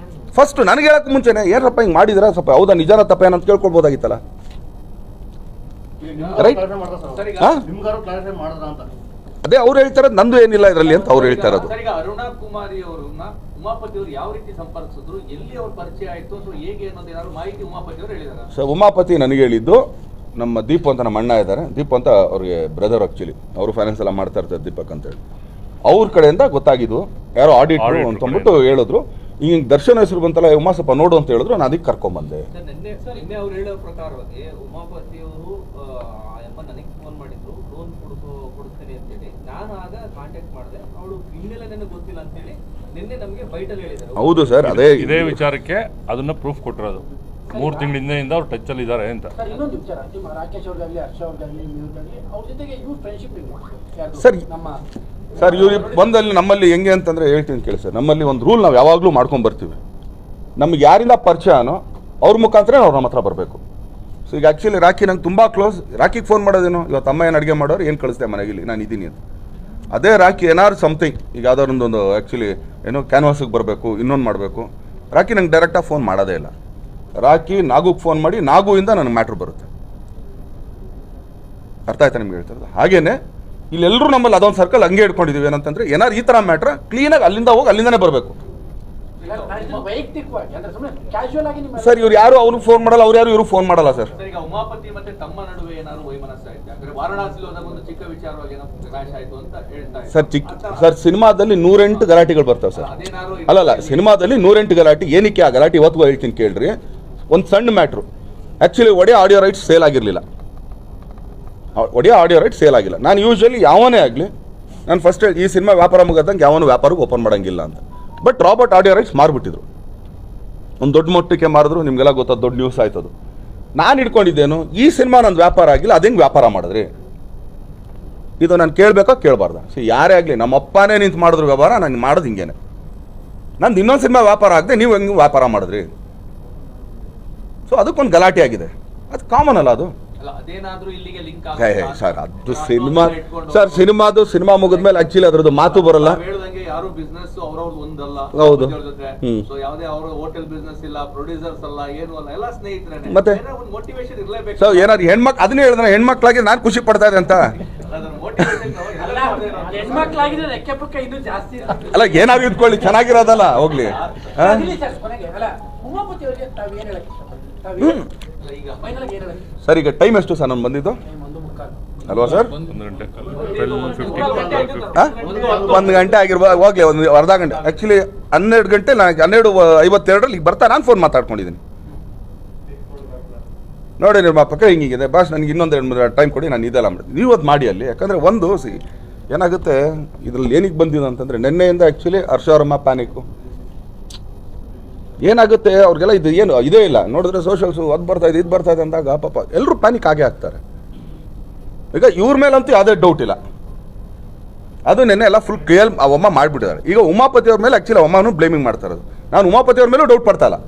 ಫಸ್ಟ್ ನನಗೆ ಹೇಳಕ್ಕೆ ಮುಂಚೆನೆ ಏನಪ್ಪ ಹಿಂಗೆ ಮಾಡಿದ್ರೆ ಸ್ವಲ್ಪ ಹೌದಾ ನಿಜಾನ ತಪ್ಪ ಏನಂತ ಕೇಳ್ಕೊಳ್ಬೋದಾಗಿತ್ತಲ್ಲ. ರೈಟ್? ಅದೇ ಅವ್ರು ಹೇಳ್ತಾರೆ ನಂದು ಏನಿಲ್ಲ ಇದರಲ್ಲಿ ಅಂತ ಅವ್ರು ಹೇಳ್ತಾ ಇರೋದು. ಸರ್, ಈಗ ಅರುಣಾ ಕುಮಾರಿ ಅವರನ್ನ ಉಮಾಪತಿ ಅವರು ಯಾವ ರೀತಿ ಸಂಪರ್ಕಿಸಿದ್ರು, ಎಲ್ಲಿ ಅವ್ರ ಪರಿಚಯ ಆಯ್ತು, ಸೊ ಹೇಗೆ ಅನ್ನೋದು ಏನಾದ್ರು ಮಾಹಿತಿ ಉಮಾಪತಿ ಅವರು ಹೇಳಿದಾರ? ಸೊ ಉಮಾಪತಿ ನನಗೆ ಹೇಳಿದ್ದು, ನಮ್ಮ ದೀಪ್ ಅಂತ ನಮ್ಮ ಅಣ್ಣ ಇದ್ದಾರೆ, ದೀಪ್ ಅಂತ ಅವ್ರಿಗೆ ಬ್ರದರ್ ಆ್ಯಕ್ಚುಲಿ, ಅವರು ಫೈನಾನ್ಸ್ ಎಲ್ಲ ಮಾಡ್ತಾ ಇರ್ತಾರೆ ದೀಪಕ್ ಅಂತೇಳಿ. ಅವ್ರ ಕಡೆಯಿಂದ ಗೊತ್ತಾಗಿದ್ದು, ಯಾರೋ ಆಡಿಟ್ರು ಅಂತಂದ್ಬಿಟ್ಟು ಹೇಳಿದ್ರು. ಹಿಂಗೆ ದರ್ಶನ ಹೆಸರು ಬಂತಲ್ಲ ಉಮಾ ಸ್ವಲ್ಪ ನೋಡು ಅಂತ ಹೇಳಿದ್ರು, ನಾನು ಅದಕ್ಕೆ ಕರ್ಕೊಂಬಂದೆ. ನಿನ್ನೆ ಅವ್ರು ಹೇಳೋ ಪ್ರಕಾರವಾಗಿ ಉಮಾಪತಿ ಅವರು ನನಗೆ ಫೋನ್ ಮಾಡಿದ್ರು, ಲೋನ್ ಕೊಡ್ತೇನೆ ಅಂತೇಳಿ. ನಾನು ಆಗ ಕಾಂಟ್ಯಾಕ್ಟ್ ಮಾಡಿದೆ, ಅವಳು ಹಿನ್ನೆಲೆ ನನಗೆ ಗೊತ್ತಿಲ್ಲ ಅಂತೇಳಿ ನಿನ್ನೆ ನಮಗೆ ಬೈಟಲ್ಲಿ ಹೇಳಿದರು. ಹೌದು ಸರ್, ಇದೇ ವಿಚಾರಕ್ಕೆ ಅದನ್ನ ಪ್ರೂಫ್ ಕೊಟ್ಟಿರೋದು. 3 ತಿಂಗಳಿಂದ ಅವ್ರು ಟಚ್ ಅಲ್ಲಿ ಇದ್ದಾರೆ ಅಂತ. ಸರ್ ಇನ್ನೊಂದು ವಿಚಾರ, ನಿಮ್ಮ ರಾಕೇಶ್ ಅವ್ರಿಗಾಗಲಿ ಹರ್ಷ ಅವ್ರಿಗಾಗಲಿ ಇವ್ರಿಗಾಗಲಿ ಅವ್ರ ಜೊತೆಗೆ ಇವ್ರ ಫ್ರೆಂಡ್ಶಿಪ್ ಸರ್ ನಮ್ಮ ಸರ್ ಇವ್ರು ಬಂದಲ್ಲಿ ನಮ್ಮಲ್ಲಿ ಹೆಂಗೆ ಅಂತಂದರೆ ಹೇಳ್ತೀನಿ ಕೇಳಿ ಸರ್, ನಮ್ಮಲ್ಲಿ ಒಂದು ರೂಲ್ ನಾವು ಯಾವಾಗಲೂ ಮಾಡ್ಕೊಂಡು ಬರ್ತೀವಿ. ನಮ್ಗೆ ಯಾರಿಂದ ಪರಿಚಯನೋ ಅವ್ರ ಮುಖಾಂತರ ಅವ್ರು ನಮ್ಮ ಹತ್ರ ಬರಬೇಕು. ಸೊ ಈಗ ಆ್ಯಕ್ಚುಲಿ ರಾಖಿ ನಂಗೆ ತುಂಬ ಕ್ಲೋಸ್. ರಾಖಿಗೆ ಫೋನ್ ಮಾಡೋದೇನೋ, ಇವತ್ತು ಅಮ್ಮ ಏನು ಅಡುಗೆ ಮಾಡೋರು ಏನು ಕಳಿಸ್ದೆ ಮನೆಗಿಲ್ಲಿ ನಾನು ಇದ್ದೀನಿ ಅಂತ. ಅದೇ ರಾಖಿ ಏನಾದ್ರು ಸಮಥಿಂಗ್ ಈಗ ಯಾವ್ದಾರೊಂದೊಂದು ಆ್ಯಕ್ಚುಲಿ ಏನೋ ಕ್ಯಾನ್ವಾಸಿಗೆ ಬರಬೇಕು, ಇನ್ನೊಂದು ಮಾಡಬೇಕು, ರಾಖಿ ನಂಗೆ ಡೈರೆಕ್ಟಾಗಿ ಫೋನ್ ಮಾಡೋದೇ ಇಲ್ಲ. ರಾಖಿ ನಾಗುಗೆ ಫೋನ್ ಮಾಡಿ ನಾಗುವಿಂದ ನನಗೆ ಮ್ಯಾಟ್ರ್ ಬರುತ್ತೆ. ಅರ್ಥ ಆಯ್ತಾ ನಿಮ್ಗೆ ಹೇಳ್ತಿರೋದು? ಹಾಗೇನೆ ಇಲ್ಲೆಲ್ಲರೂ ನಮ್ಮಲ್ಲಿ ಅದೊಂದು ಸರ್ಕಲ್ ಹಂಗೆ ಇಟ್ಕೊಂಡಿದ್ದೀವಿ. ಏನಂತಂದರೆ ಏನಾರು ಈ ಥರ ಮ್ಯಾಟ್ರ್ ಕ್ಲೀನಾಗಿ ಅಲ್ಲಿಂದ ಹೋಗಿ ಅಲ್ಲಿಂದನೇ ಬರಬೇಕು. ವೈಯಕ್ತಿಕವಾಗಿ ಅಂದ್ರೆ ಸುಮ್ಮನೆ ಕ್ಯಾಶುವಲ್ ಆಗಿ ನಿಮ್ಮ ಸರ್ ಇವ್ರು ಯಾರು ಅವ್ರಿಗೆ ಫೋನ್ ಮಾಡಲ್ಲ, ಅವ್ರು ಯಾರು ಇವ್ರು ಫೋನ್ ಮಾಡಲ್ಲ ಸರ್. ಈಗ ಉಮಾಪತಿ ಮತ್ತೆ ತಮ್ಮ ನಡುವೆ ಏನಾದ್ರು ವೈಮನಸ್ಸು ಆಯ್ತು? ಅಂದ್ರೆ ವಾರಣಾಸಿಲಿ ಹೋದಾಗ ಒಂದು ಚಿಕ್ಕ ವಿಚಾರವಾಗಿ ಏನೋ ಕ್ರಾಶ್ ಆಯ್ತು ಅಂತ ಹೇಳ್ತಾ ಇದ್ದಾರೆ. ಸರ್ ಸಿನಿಮಾದಲ್ಲಿ 108 ಗಲಾಟೆಗಳು ಬರ್ತವೆ ಸರ್. ಅಲ್ಲಲ್ಲ, ಸಿನಿಮಾದಲ್ಲಿ 108 ಗಲಾಟೆ. ಏನಕ್ಕೆ ಆ ಗಲಾಟೆ ಇವತ್ತಿಗೂ ಹೇಳ್ತೀನಿ ಕೇಳ್ರಿ. ಒಂದು ಸಣ್ಣ ಮ್ಯಾಟ್ರು, ಆ್ಯಕ್ಚುಲಿ ಒಡೆಯ ಆಡಿಯೋ ರೈಟ್ಸ್ ಸೇಲ್ ಆಗಿರಲಿಲ್ಲ. ಒಡೆಯ ಆಡಿಯೋ ರೈಟ್ ಸೇಲ್ ಆಗಿಲ್ಲ. ನಾನು ಯೂಶ್ವಲಿ ಯಾವನೇ ಆಗಲಿ ನಾನು ಫಸ್ಟ್ ಈ ಸಿನಿಮಾ ವ್ಯಾಪಾರ ಮುಗಿದಂಗೆ ಯಾವನು ವ್ಯಾಪಾರಕ್ಕೆ ಓಪನ್ ಮಾಡೋಂಗಿಲ್ಲ ಅಂತ. ಬಟ್ ರಾಬರ್ಟ್ ಆಡಿಯೋ ರೈಟ್ಸ್ ಮಾರ್ಬಿಟ್ಟಿದ್ರು, ಒಂದು ದೊಡ್ಡ ಮಟ್ಟಕ್ಕೆ ಮಾರಿದ್ರು. ನಿಮಗೆಲ್ಲ ಗೊತ್ತಾದ ದೊಡ್ಡ ನ್ಯೂಸ್ ಆಯ್ತದು. ನಾನು ಇಟ್ಕೊಂಡಿದ್ದೇನು, ಈ ಸಿನಿಮಾ ನಂದು ವ್ಯಾಪಾರ ಆಗಿಲ್ಲ, ಅದು ಹೆಂಗೆ ವ್ಯಾಪಾರ ಮಾಡಿದ್ರಿ? ಇದು ನಾನು ಕೇಳಬೇಕಾ ಕೇಳಬಾರ್ದ? ಯಾರೇ ಆಗಲಿ, ನಮ್ಮ ಅಪ್ಪನೇ ನಿಂತು ಮಾಡಿದ್ರು ವ್ಯವಹಾರ, ನಾನು ಮಾಡೋದು ಹಿಂಗೇನೆ. ನಂದು ಇನ್ನೊಂದು ಸಿನಿಮಾ ವ್ಯಾಪಾರ ಆಗದೆ ನೀವು ಹೆಂಗೆ ವ್ಯಾಪಾರ ಮಾಡಿದ್ರಿ? ಸೊ ಅದಕ್ಕೊಂದು ಗಲಾಟೆ ಆಗಿದೆ, ಅದು ಕಾಮನ್ ಅಲ್ಲ ಅದು. ಸರ್ ಅದು ಸಿನಿಮಾ ಸರ್ ಸಿನಿಮಾ ಮುಗಿದ್ಮೇಲೆ ಆಕ್ಚುಲಿ ಅದ್ರದ್ದು ಮಾತು ಬರಲ್ಲ. ಯಾರು ಬಿಸ್ನೆಸ್ ಅವ್ರವ್ರದ್ದು ಒಂದಲ್ಲ, ಹೌದು. ಸೊ ಯಾವುದೇ ಅವ್ರ ಹೋಟೆಲ್ ಬಿಸ್ನೆಸ್ ಇಲ್ಲ, ಪ್ರೊಡ್ಯೂಸರ್ಸ್ ಅಲ್ಲ, ಏನು ಅಲ್ಲ, ಎಲ್ಲ ಸ್ನೇಹಿತರೇನೆ. ಮತ್ತೆ ಒಂದು ಮೋಟಿವೇಶನ್ ಇರಲೇಬೇಕು. ಸೊ ಏನಾದ್ರು ಹೆಣ್ಮಕ್ಳು ಅದನ್ನೇ ಹೇಳಿದ್ರೆ ಹೆಣ್ಮಕ್ಳಾಗಿ ನಾನು ಖುಷಿ ಪಡ್ತಾ ಇದೆ ಅಂತ ಹೆಣ್ಮಕ್ಳಾಗಿದ್ರೆ ರೆಕ್ಕೆ ಪಕ್ಕ ಇನ್ನೂ ಜಾಸ್ತಿ. ಅಲ್ಲ ಏನಾದ್ರು ಇದ್ಕೊಳ್ಳಿ, ಚೆನ್ನಾಗಿರೋದಲ್ಲ ಹೋಗ್ಲಿ. ಅಲ್ಲ ಉಮಾಪತಿ ಅವರಿಗೆ ತಾವು ಏನು ಹೇಳಕ್ಕೆ ಇಷ್ಟಪಡ್ತೀವಿ? ಸರ್ ಈಗ ಟೈಮ್ ಎಷ್ಟು ಸರ್ ನಾನು ಬಂದಿದ್ದು ಅಲ್ವಾ ಸರ್? 1 ಗಂಟೆ 1 ಗಂಟೆ ಆಗಿರ್ಬೋದು, ಹೋಗ್ಲಿ ಒಂದು ಅರ್ಧ ಗಂಟೆ. ಆ್ಯಕ್ಚುಲಿ 12 ಗಂಟೆ, ನಾನು 12:52 ಈಗ ಬರ್ತಾ ನಾನು ಫೋನ್ ಮಾತಾಡ್ಕೊಂಡಿದ್ದೀನಿ. ನೋಡಿ ನಿರ್ಮಾಪಕ ಹಿಂಗಿದೆ ಬಾಸ್, ನನಗೆ ಇನ್ನೊಂದು 2-3 ಟೈಮ್ ಕೊಡಿ, ನಾನು ಇದೆಲ್ಲ ಮಾಡ್ತೀನಿ, ನೀವು ಅದು ಮಾಡಿ ಅಲ್ಲಿ. ಯಾಕಂದರೆ ಒಂದು ಏನಾಗುತ್ತೆ ಇದರಲ್ಲಿ ಏನಕ್ಕೆ ಬಂದಿದೆ ಅಂತಂದರೆ ನಿನ್ನೆಯಿಂದ ಆ್ಯಕ್ಚುಲಿ ಹರ್ಷವರಮ್ಮ ಪ್ಯಾನಿಕ್ಕು. ಏನಾಗುತ್ತೆ ಅವ್ರಿಗೆಲ್ಲ ಇದು ಏನು ಇದೇ ಇಲ್ಲ. ನೋಡಿದ್ರೆ ಸೋಷಲ್ಸು ಅದು ಬರ್ತಾ ಇದೆ ಇದು ಬರ್ತಾ ಇದೆ ಅಂದಾಗ ಪಾಪ ಎಲ್ಲರೂ ಪ್ಯಾನಿಕ್ ಆಗೇ ಆಗ್ತಾರೆ. ಈಗ ಇವ್ರ ಮೇಲಂತೂ ಯಾವುದೇ ಡೌಟ್ ಇಲ್ಲ, ಅದು ನೆನ್ನೆ ಎಲ್ಲ ಫುಲ್ ಕ್ಲಿಯರ್ ಅವಮ್ಮ ಮಾಡಿಬಿಟ್ಟಿದ್ದಾರೆ. ಈಗ ಉಮಾಪತಿ ಅವ್ರ ಮೇಲೆ ಆ್ಯಕ್ಚುಲಿ ಅವಮ್ಮನೂ ಬ್ಲೇಮಿಂಗ್ ಮಾಡ್ತಾ ಇರೋದು. ನಾನು ಉಮಾಪತಿ ಅವ್ರ ಮೇಲೂ ಡೌಟ್ ಪಡ್ತಾ ಇಲ್ಲ.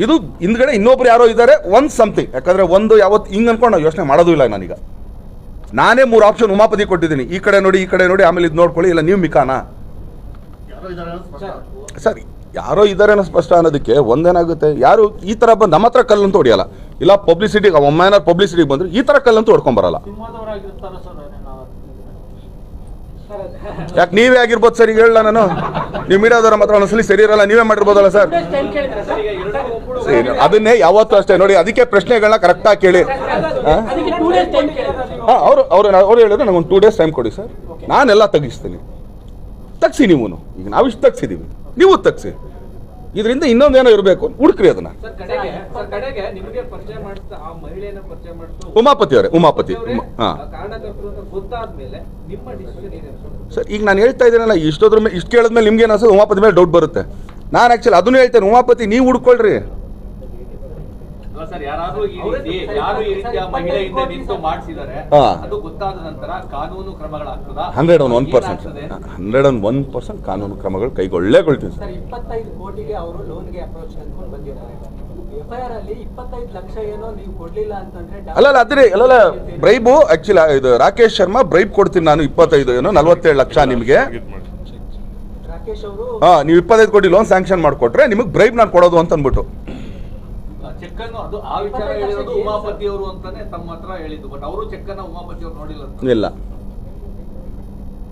ಇದು ಹಿಂದ್ಗಡೆ ಇನ್ನೊಬ್ರು ಯಾರೋ ಇದ್ದಾರೆ, ಒಂದು ಸಮಥಿಂಗ್. ಯಾಕಂದರೆ ಒಂದು ಯಾವತ್ತು ಹಿಂಗೆ ಅನ್ಕೊಂಡು ನಾವು ಯೋಚನೆ ಮಾಡೋದು ಇಲ್ಲ. ನಾನೇ 3 ಆಪ್ಷನ್ ಉಮಾಪತಿ ಕೊಟ್ಟಿದ್ದೀನಿ, ಈ ಕಡೆ ನೋಡಿ ಈ ಕಡೆ ನೋಡಿ, ಆಮೇಲೆ ಇದು ನೋಡ್ಕೊಳ್ಳಿ, ಇಲ್ಲ ನೀವು ಮಿಕಾನಾ ಸರಿ ಯಾರೋ ಇದ್ದಾರೆ ಅನ್ನೋ ಸ್ಪಷ್ಟ ಅನ್ನೋದಕ್ಕೆ ಒಂದೇನಾಗುತ್ತೆ, ಯಾರು ಈ ಥರ ಬಂದು ನಮ್ಮ ಹತ್ರ ಕಲ್ಲಂತೂ ಹೊಡಿಯಲ್ಲ. ಇಲ್ಲ ಪಬ್ಲಿಸಿಟಿಗೆ ಒಮ್ಮೆ ಏನಾರು ಪಬ್ಲಿಸಿಟಿಗೆ ಬಂದರೆ ಈ ಥರ ಕಲ್ಲಂತೂ ಹೊಡ್ಕೊಂಬರಲ್ಲ. ಯಾಕೆ ನೀವೇ ಆಗಿರ್ಬೋದು ಸರ್, ಈಗ ಹೇಳಲ್ಲ ನಾನು, ನೀವು ಮೀಡಿಯಾದವ್ರ ಮಾತ್ರ ಒಂದ್ಸಲಿ ಸರಿ ಇರಲ್ಲ, ನೀವೇ ಮಾಡಿರ್ಬೋದಲ್ಲ ಸರ್. ಅದನ್ನೇ ಯಾವತ್ತೂ ಅಷ್ಟೇ ನೋಡಿ, ಅದಕ್ಕೆ ಪ್ರಶ್ನೆಗಳನ್ನ ಕರೆಕ್ಟಾಗಿ ಕೇಳಿ. ಹಾಂ ಅವ್ರು ಹೇಳಿದ್ರೆ ನಂಗೆ ಒಂದು 2 days ಟೈಮ್ ಕೊಡಿ ಸರ್, ನಾನೆಲ್ಲ ತೆಗಿಸ್ತೀನಿ. ತೆಗ್ಸಿ ನೀವು, ಈಗ ನಾವು ಇಷ್ಟು ತೆಗ್ಸಿದ್ದೀವಿ, ನೀವು ತೆಗ್ಸಿ. ಇದರಿಂದ ಇನ್ನೊಂದೇನೋ ಇರಬೇಕು, ಹುಡುಕ್ರಿ ಅದನ್ನ. ಕಡೆಗೆ ನಿಮಗೆ ಪರಿಚಯ ಮಾಡಿಸ್ತಾ ಆ ಮಹಿಳೆಯನ್ನ ಪರಿಚಯ ಮಾಡಿಸ್ತಾ ಉಮಾಪತಿ ಅವರೇ, ಉಮಾಪತಿ ಹಾಂ ಕಾರಣಕರ್ತರು ಅಂತ ಗೊತ್ತಾದ್ಮೇಲೆ ನಿಮ್ಮ ಡಿಸಿಷನ್ ಏನಿದೆ ಸರ್? ಈಗ ನಾನು ಹೇಳ್ತಾ ಇದ್ದೀನಲ್ಲ, ಇಷ್ಟೋದ್ರ ಮೇಲೆ ಇಷ್ಟು ಕೇಳಿದ್ಮೇಲೆ ನಿಮ್ಗೆ ಏನಿಸ್ತದೆ? ಉಮಾಪತಿ ಮೇಲೆ ಡೌಟ್ ಬರುತ್ತೆ. ನಾನು ಆ್ಯಕ್ಚುಲಿ ಅದನ್ನು ಹೇಳ್ತೇನೆ, ಉಮಾಪತಿ ನೀವು ಹುಡ್ಕೊಳ್ರಿ. ಸರ್, ಯಾರು ಈ ರೀತಿಯ ಮಹಿಳೆಯಿಂದ ನಿಂತು ಮಾಡಿಸಿದ್ದಾರೆ ಅದು ಗೊತ್ತಾದ ನಂತರ ಕಾನೂನು ಕ್ರಮಗಳಾಗ್ತದ? 101%, 101% ಕಾನೂನು ಕ್ರಮಗಳು ಕೈಗೊಳ್ಳೇಗೊಳ್ತೀವಿ ಸರ್. 25 ಕೋಟಿಗೆ ಅವರು ಲೋನ್ಗೆ ಅಪ್ರೋಚ್ ಅನ್ಕೊಂಡು ಬಂದಿದ್ದಾರೆ. FIR ಅಲ್ಲಿ 25 ಲಕ್ಷ ಏನೋ ನೀವು ಕೊಡ್ಲಿಲ್ಲ ಅಂತಂದ್ರೆ ಅಲ್ಲಲ್ಲ ಅದೇ ಅಲ್ಲಲ್ಲ ಬ್ರೈಬು ಆಕ್ಚುಲಿ ಇದು ರಾಕೇಶ್ ಶರ್ಮಾ ಬ್ರೈಬ್ ಕೊಡ್ತೀನಿ ನಾನು 25 ಏನೋ 47 ಲಕ್ಷ ನಿಮಗೆ. ರಾಕೇಶ್ ಅವರು ನೀವು 25 ಕೋಟಿ ಲೋನ್ ಸ್ಯಾಂಕ್ಷನ್ ಮಾಡಿಕೊಟ್ರೆ ನಿಮಗೆ ಬ್ರೈಬ್ ನಾನು ಕೊಡೋದು ಅಂತ ಅಂದ್ಬಿಟ್ಟು ಚೆಕ್ ಅನ್ನು ಅದು ಆ ವಿಚಾರ ಹೇಳಿರೋದು ಉಮಾಪತಿ ಅವರು ಅಂತಾನೆ ತಮ್ಮ ಹತ್ರ ಹೇಳಿದ್ದು. ಬಟ್ ಅವರು ಚೆಕ್ ಅನ್ನ ಉಮಾಪತಿ ಅವರು ನೋಡಿಲ್ಲ ಅಂತ ಇಲ್ಲ.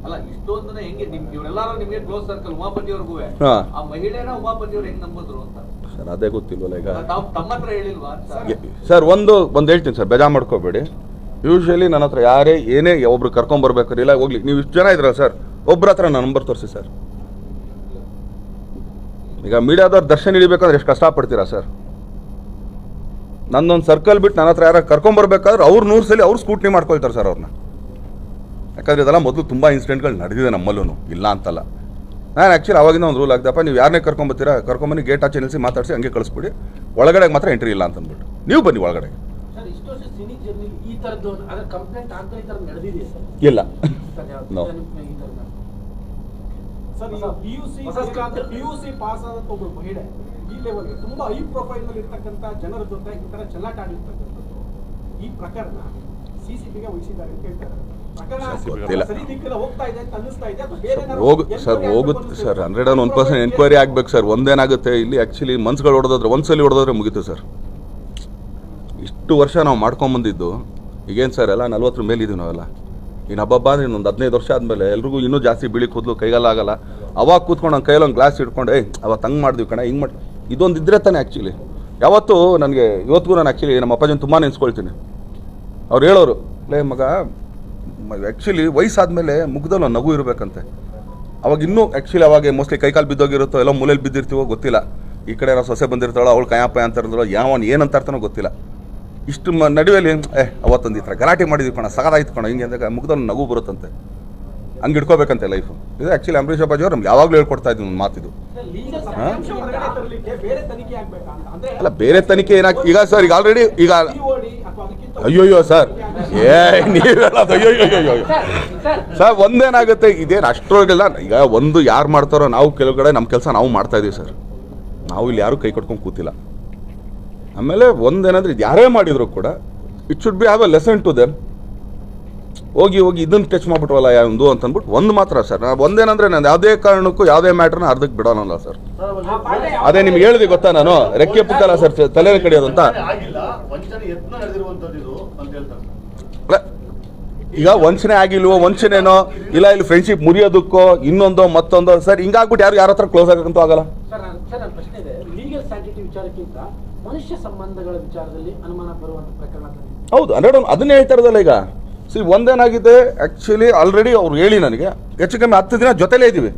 ಅಲ್ಲ, ಇಷ್ಟೊಂದನ್ನ ಹೆಂಗೆ ಇವರೆಲ್ಲರೂ ನಿಮಗೆ ಕ್ಲೋಸ್ ಸರ್ಕಲ್ ಉಮಾಪತಿ ಅವ್ರಿಗೂ ಆ ಮಹಿಳೆನ ಉಮಾಪತಿ ಅವ್ರು ಹೆಂಗ್ ನಂಬಿದ್ರು ಅಂತ ಸರ್ ಅದೇ ಗೊತ್ತಿಲ್ವಲ್ಲ. ಈಗ ತಮ್ಮ ಹತ್ರ ಹೇಳಿಲ್ವಾ ಸರ್ ಒಂದು ಹೇಳ್ತೀನಿ ಸರ್, ಬೇಜಾರು ಮಾಡ್ಕೋಬೇಡಿ. ಯೂಶಲಿ ನನ್ನ ಹತ್ರ ಯಾರೇ ಏನೇ ಒಬ್ರು ಕರ್ಕೊಂಬರ್ಬೇಕಾದ್ರೆ ಇಲ್ಲ ಹೋಗ್ಲಿ, ನೀವು ಇಷ್ಟು ಜನ ಇದ್ರಲ್ಲ ಸರ್, ಒಬ್ಬರ ಹತ್ರ ನನ್ನ ನಂಬರ್ ತೋರಿಸಿ ಸರ್. ಈಗ ಮೀಡಿಯಾದವ್ರು ದರ್ಶನ ಹಿಡಿಬೇಕಂದ್ರೆ ಎಷ್ಟು ಕಷ್ಟಪಡ್ತೀರಾ ಸರ್? ನನ್ನೊಂದು ಸರ್ಕಲ್ ಬಿಟ್ಟು ನನ್ನ ಹತ್ರ ಯಾರು ಕರ್ಕೊಂಬರ್ಬೇಕಾದ್ರೆ ಅವ್ರು 100 ಸಲ ಅವ್ರು ಸ್ಕೂಟ್ನಿ ಮಾಡ್ಕೊಳ್ತಾರೆ ಸರ್ ಅವ್ರನ್ನ. ಯಾಕಂದರೆ ಇದೆಲ್ಲ ಮೊದಲು ತುಂಬ ಇನ್ಸಿಡೆಂಟ್ಗಳು ನಡೆದಿದೆ ನಮ್ಮಲ್ಲೂ, ಇಲ್ಲ ಅಂತಲ್ಲ. ನಾನು ಆ್ಯಕ್ಚುಲಿ ಅವಾಗಿಂದ ಒಂದು ರೂಲ್ ಆಗ್ದಪ್ಪ, ನೀವು ಯಾರನ್ನೇ ಕರ್ಕೊಂಬತ್ತೀರಾ ಕರ್ಕೊಂಬನ್ನಿ, ಗೇಟ್ ಆಚೆ ನಿಲ್ಲಿಸಿ ಮಾತಾಡಿಸಿ ಹಂಗೆ ಕಳಿಸ್ಬಿಡಿ, ಒಳಗಡೆ ಮಾತ್ರ ಎಂಟ್ರಿ ಇಲ್ಲ ಅಂತ ಅಂದ್ಬಿಟ್ಟು ನೀವು ಬನ್ನಿ ಒಳಗಡೆ. ಸರ್, ಇಷ್ಟು ವರ್ಷ ಸಿನಿ ಜರ್ನಿ ಈ ಥರದ್ದು ಅದರ ಕಂಪ್ಲೇಂಟ್ ಅಂತ ಈ ಥರ ನಡೆದಿದೆಯಾ ಸರ್? ಇಲ್ಲ ನೋ. ಸರ್, PUC ಪಾಸ್ ಆದಂತ ಒಬ್ಬರು ಮಹಿಳೆ ಈ ಲೆವೆಲ್ಗೆ ತುಂಬಾ ಹೈ ಪ್ರೊಫೈಲ್ ನಲ್ಲಿ ಇರ್ತಕ್ಕಂಥ ಜನರ ಜೊತೆ ಈ ತರ ಚೆಲ್ಲಾಟ ಆಡಿರ್ತಕ್ಕಂಥದ್ದು ಈ ಪ್ರಕರಣ CCBಗೆ ವಹಿಸಿದ್ದಾರೆ ಅಂತ ಹೇಳ್ತಾರೆ. ಗೊತ್ತಿಲ್ಲ. ಸರಿ ದಿಕ್ಕಿನಲ್ಲಿ ಹೋಗ್ತಾ ಇದೆ ಅಂತ ಅನ್ನಿಸ್ತಾ ಇದೆ ಅಥವಾ ಬೇರೆ ಹೋಗುತ್ತೆ ಸರ್. 101% ಎನ್ಕ್ವೈರಿ ಆಗ್ಬೇಕು ಸರ್. ಒಂದೇನಾಗುತ್ತೆ ಇಲ್ಲಿ ಆ್ಯಕ್ಚುಲಿ ಮನ್ಸುಗಳು ಹೊಡೆದ್ರೆ ಒಂದ್ಸಲಿ ಹೊಡೆದ್ರೆ ಮುಗೀತು ಸರ್. ಇಷ್ಟು ವರ್ಷ ನಾವು ಮಾಡ್ಕೊಂಬಂದಿದ್ದು ಈಗೇನು ಸರ್ ಎಲ್ಲ 40 ಮೇಲೆ ಇದೀವಿ ನಾವೆಲ್ಲ. ಇನ್ನು ಹಬ್ಬ ಅಂದರೆ ಇನ್ನೊಂದು 15 ವರ್ಷ ಆದಮೇಲೆ ಎಲ್ರಿಗೂ ಇನ್ನೂ ಜಾಸ್ತಿ ಬಿಳಿ ಕೂದಲು ಕೈಗಾಲಾಗಲ್ಲ. ಅವಾಗ ಕೂತ್ಕೊಂಡು ನನ್ನ ಕೈಯಲ್ಲಿ ಒಂದು ಗ್ಲಾಸ್ ಇಟ್ಕೊಂಡು ಅವತ್ತು ಹಂಗೆ ಮಾಡಿದ್ವಿ ಕಣ ಹಿಂಗೆ ಮಾಡಿ ಇದೊಂದು ಇದ್ರೆ ತಾನೆ ಆ್ಯಕ್ಚುಲಿ. ಯಾವತ್ತೂ ನನಗೆ ಇವತ್ತಿಗೂ ನಾನು ಆ್ಯಕ್ಚುಲಿ ನಮ್ಮ ಅಪ್ಪಾಜಿನ ತುಂಬ ನೆನೆಸ್ಕೊಳ್ತೀನಿ. ಅವ್ರು ಹೇಳೋರು, ಲೇ ಮಗ ಆ್ಯಕ್ಚುಲಿ ವಯಸ್ಸಾದ್ಮೇಲೆ ಮುಗ್ದಲ್ಲಿ ಒಂದು ನಗು ಇರಬೇಕಂತೆ. ಅವಾಗ ಇನ್ನೂ ಆ್ಯಕ್ಚುಲಿ ಅವಾಗ ಮೋಸ್ಟ್ಲಿ ಕೈಕಾಲು ಬಿದ್ದೋಗಿರುತ್ತೋ ಎಲ್ಲೋ ಮೂಲೆಯಲ್ಲಿ ಬಿದ್ದಿರ್ತೀವೋ ಗೊತ್ತಿಲ್ಲ. ಈ ಕಡೆ ನಾವು ಸೊಸೆ ಬಂದಿರ್ತಾಳೋ ಅವಳು ಕಯಾಪ ಅಂತ ಇರ್ತಾಳೋ ಯಾವನ್ ಏನಂತ ಇರ್ತಾನೋ ಗೊತ್ತಿಲ್ಲ. ಇಷ್ಟು ನಡುವೆಯಲ್ಲಿ ಅವತ್ತೊಂದು ಈ ಥರ ಗಲಾಟೆ ಮಾಡಿದ್ವಿ ಕಣ, ಸಗದಾಯ್ತು ಕಣ ಹಿಂಗೆ ಅಂದಾಗ ಮುಗ್ದಲ್ಲಿ ನಗು ಬರುತ್ತಂತೆ. ಹಂಗೆ ಇಟ್ಕೋಬೇಕಂತೆ ಲೈಫು. ಇದು ಆ್ಯಕ್ಚುಲಿ ಅಂಬರೀಷ್ ಅಪ್ಪಾಜಿ ಅವ್ರು ನಮ್ಗೆ ಯಾವಾಗಲೂ ಹೇಳ್ಕೊಡ್ತಾ ಇದ್ವಿ ಒಂದು ಮಾತಿದು. ಅಲ್ಲ ಬೇರೆ ತನಿಖೆ ಏನಾಗಿ ಈಗ ಸರ್ ಈಗ ಆಲ್ರೆಡಿ ಈಗ ಅಯ್ಯೋಯ್ಯೋ ಸರ್ ನೀವು ಹೇಳೋದು ಅಯ್ಯೋಯ್ಯೋ ಸರ್ ಒಂದೇನಾಗುತ್ತೆ ಇದೇನು ಅಷ್ಟರೊಳಗೆಲ್ಲ ಈಗ ಒಂದು ಯಾರು ಮಾಡ್ತಾರೋ ನಾವು ಕೆಲವು ಕಡೆ ನಮ್ಮ ಕೆಲಸ ನಾವು ಮಾಡ್ತಾ ಇದೀವಿ ಸರ್. ನಾವು ಇಲ್ಲಿ ಯಾರೂ ಕೈ ಕಟ್ಕೊಂಡು ಕೂತಿಲ್ಲ. ಆಮೇಲೆ ಒಂದೇನಂದ್ರೆ ಇದು ಯಾರೇ ಮಾಡಿದ್ರು ಕೂಡ it should be have a lesson to them. ಹೋಗಿ ಇದನ್ನು ಟಚ್ ಮಾಡ್ಬಿಟ್ವಲ್ಲ ಒಂದು ಅಂತ ಅಂದ್ಬಿಟ್ಟು ಒಂದು ಮಾತ್ರ ಸರ್. ಒಂದೇನಂದ್ರೆ ನಾನು ಯಾವುದೇ ಕಾರಣಕ್ಕೂ ಯಾವುದೇ ಮ್ಯಾಟ್ರನ್ನ ಅರ್ಧಕ್ಕೆ ಬಿಡೋಣಲ್ಲ ಸರ್. ಅದೇ ನಿಮ್ಗೆ ಹೇಳಿದೆ ಗೊತ್ತಾ, ನಾನು ರೆಕ್ಕೆ ಪುಕ್ಕಲ್ಲ ಸರ್ ತಲೆ ಕಡಿಯೋದು ಅಂತ. ಈಗ ವಂಚನೆ ಆಗಿಲ್ವೋ, ವಂಚನೆನೋ ಇಲ್ಲ ಇಲ್ಲಿ ಫ್ರೆಂಡ್ಶಿಪ್ ಮುರಿಯೋದಕ್ಕೋ ಇನ್ನೊಂದೋ ಮತ್ತೊಂದೋ ಸರ್ ಹಿಂಗಾಗ್ಬಿಟ್ಟು ಯಾರ ಹತ್ರ ಕ್ಲೋಸ್ ಆಗಕ್ಕಂತೂ ಆಗಲ್ಲ ಸರ್. ನನ್ನ ಪ್ರಶ್ನೆ ಇದೆ, ಲೀಗಲ್ ಸ್ಯಾಂಟಿಟಿ ವಿಚಾರಕ್ಕಿಂತ ಮನುಷ್ಯ ಸಂಬಂಧಗಳ ವಿಚಾರದಲ್ಲಿ ಅನುಮಾನ ಬರುವಂತ ಪ್ರಕರಣ. ಹೌದು, ಅದನ್ನೇ ಹೇಳ್ತಾ ಇರೋದಲ್ಲ. ಈಗ ಒಂದೇನಾಗಿದೆ ಆ್ಯಕ್ಚುಲಿ ಆಲ್ರೆಡಿ ಅವ್ರು ಹೇಳಿ ನನಗೆ ಹೆಚ್ಚು ಕಮ್ಮಿ 10 ದಿನ ಜೊತೆಲೇ ಇದ್ದೀವಿ.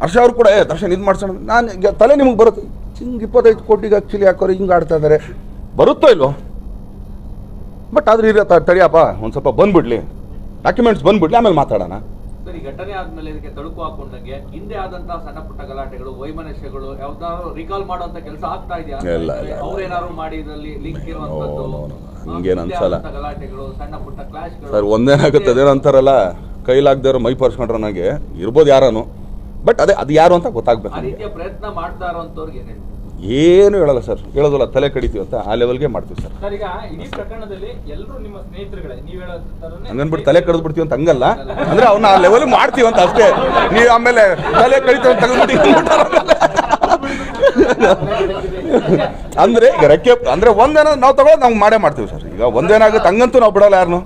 ಹರ್ಷ ಅವ್ರು ಕೂಡ ದರ್ಶನ್ ಇದು ಮಾಡ್ಸೋಣ, ನಾನು ತಲೆ ನಿಮಗೆ ಬರುತ್ತೆ ಹಿಂಗೆ 25 ಕೋಟಿಗೆ ಆ್ಯಕ್ಚುಲಿ ಯಾಕೋರು ಹಿಂಗೆ ಆಡ್ತಾ ಇದ್ದಾರೆ, ಬರುತ್ತೋ ಇಲ್ವೋ ಬಟ್ ಆದ್ರೆ ಇರತ್ತ ತಡಿಯಪ್ಪ ಒಂದು ಸ್ವಲ್ಪ ಬಂದ್ಬಿಡ್ಲಿ, ಡಾಕ್ಯುಮೆಂಟ್ಸ್ ಬಂದ್ಬಿಡ್ಲಿ, ಆಮೇಲೆ ಮಾತಾಡೋಣ. ಸರಿ, ಘಟನೆ ಆದ್ಮೇಲೆ ಇದಕ್ಕೆ ತಳುಕು ಹಾಕೊಂಡಂಗೆ ಹಿಂದೆ ಆದಂತಹ ಸಣ್ಣ ಪುಟ್ಟ ಗಲಾಟೆಗಳು, ವೈಮನಸ್ಯಗಳು ಯಾವ್ದಾದ್ರು ರಿಕಾಲ್ ಮಾಡುವಂತ ಕೆಲಸ ಆಗ್ತಾ ಇದೆಯಾ? ಅವ್ರೇನಾದ್ರು ಮಾಡಿ ಇದರಲ್ಲಿ ಲಿಂಕ್ ಇರುವಂತದ್ದು ಹಿಂಗೇನು ಅನ್ಸಲ್ಲ ಗಲಾಟೆಗಳು, ಸಣ್ಣ ಪುಟ್ಟ ಕ್ಲಾಶ್ಗಳು. ಸರ್ ಒಂದೇನಾಗುತ್ತೆ ಅದೇನಂತಾರಲ್ಲ ಕೈಲಾಗ್ದೇವ್ರು ಮೈ ಪರ್ಸ್ಕೊಂಡ್ರೆ ನನಗೆ ಇರ್ಬೋದು ಯಾರನು, ಬಟ್ ಅದು ಯಾರು ಅಂತ ಗೊತ್ತಾಗ್ಬೇಕು. ಆ ರೀತಿಯ ಪ್ರಯತ್ನ ಮಾಡ್ತಾ ಇರೋಂಥವ್ರಿಗೆ ಏನು ಹೇಳಲ್ಲ ಸರ್, ಹೇಳೋದಲ್ಲ ತಲೆ ಕಡಿತೀವಿ ಅಂತ ಆ ಲೆವೆಲ್ಗೆ ಮಾಡ್ತೀವಿ ಸರ್. ಸರ್ ಈಗ ಇಡೀ ಪ್ರಕರಣದಲ್ಲಿ ಎಲ್ಲರೂ ನಿಮ್ಮ ಸ್ನೇಹಿತರುಗಳೇ, ನೀವು ಹೇಳೋದರನೇ ಹಂಗನ್ಬಿಟ್ಟು ತಲೆ ಕಡಿದು ಬಿಡ್ತೀವಿ ಅಂತ ಹಂಗಲ್ಲ, ಅಂದ್ರೆ ಅವ್ನ ಆ ಲೆವೆಲ್ ಮಾಡ್ತೀವಿ ಅಂತ ಅಷ್ಟೇ. ನೀವು ಆಮೇಲೆ ತಲೆ ಕಡಿತೀವಿ ಅಂತ ಅಂದ್ರೆ ಈಗ ರೆಕ್ಕೆ ಅಂದ್ರೆ ಒಂದೇನ ನಾವು ತಗೊಳ್ಳೋದು ನಾವು ಮಾಡೇ ಮಾಡ್ತೀವಿ ಸರ್. ಈಗ ಒಂದೇನಾಗುತ್ತೆ ಹಂಗಂತೂ ನಾವು ಬಿಡಲ್ಲ ಯಾರನ್ನು.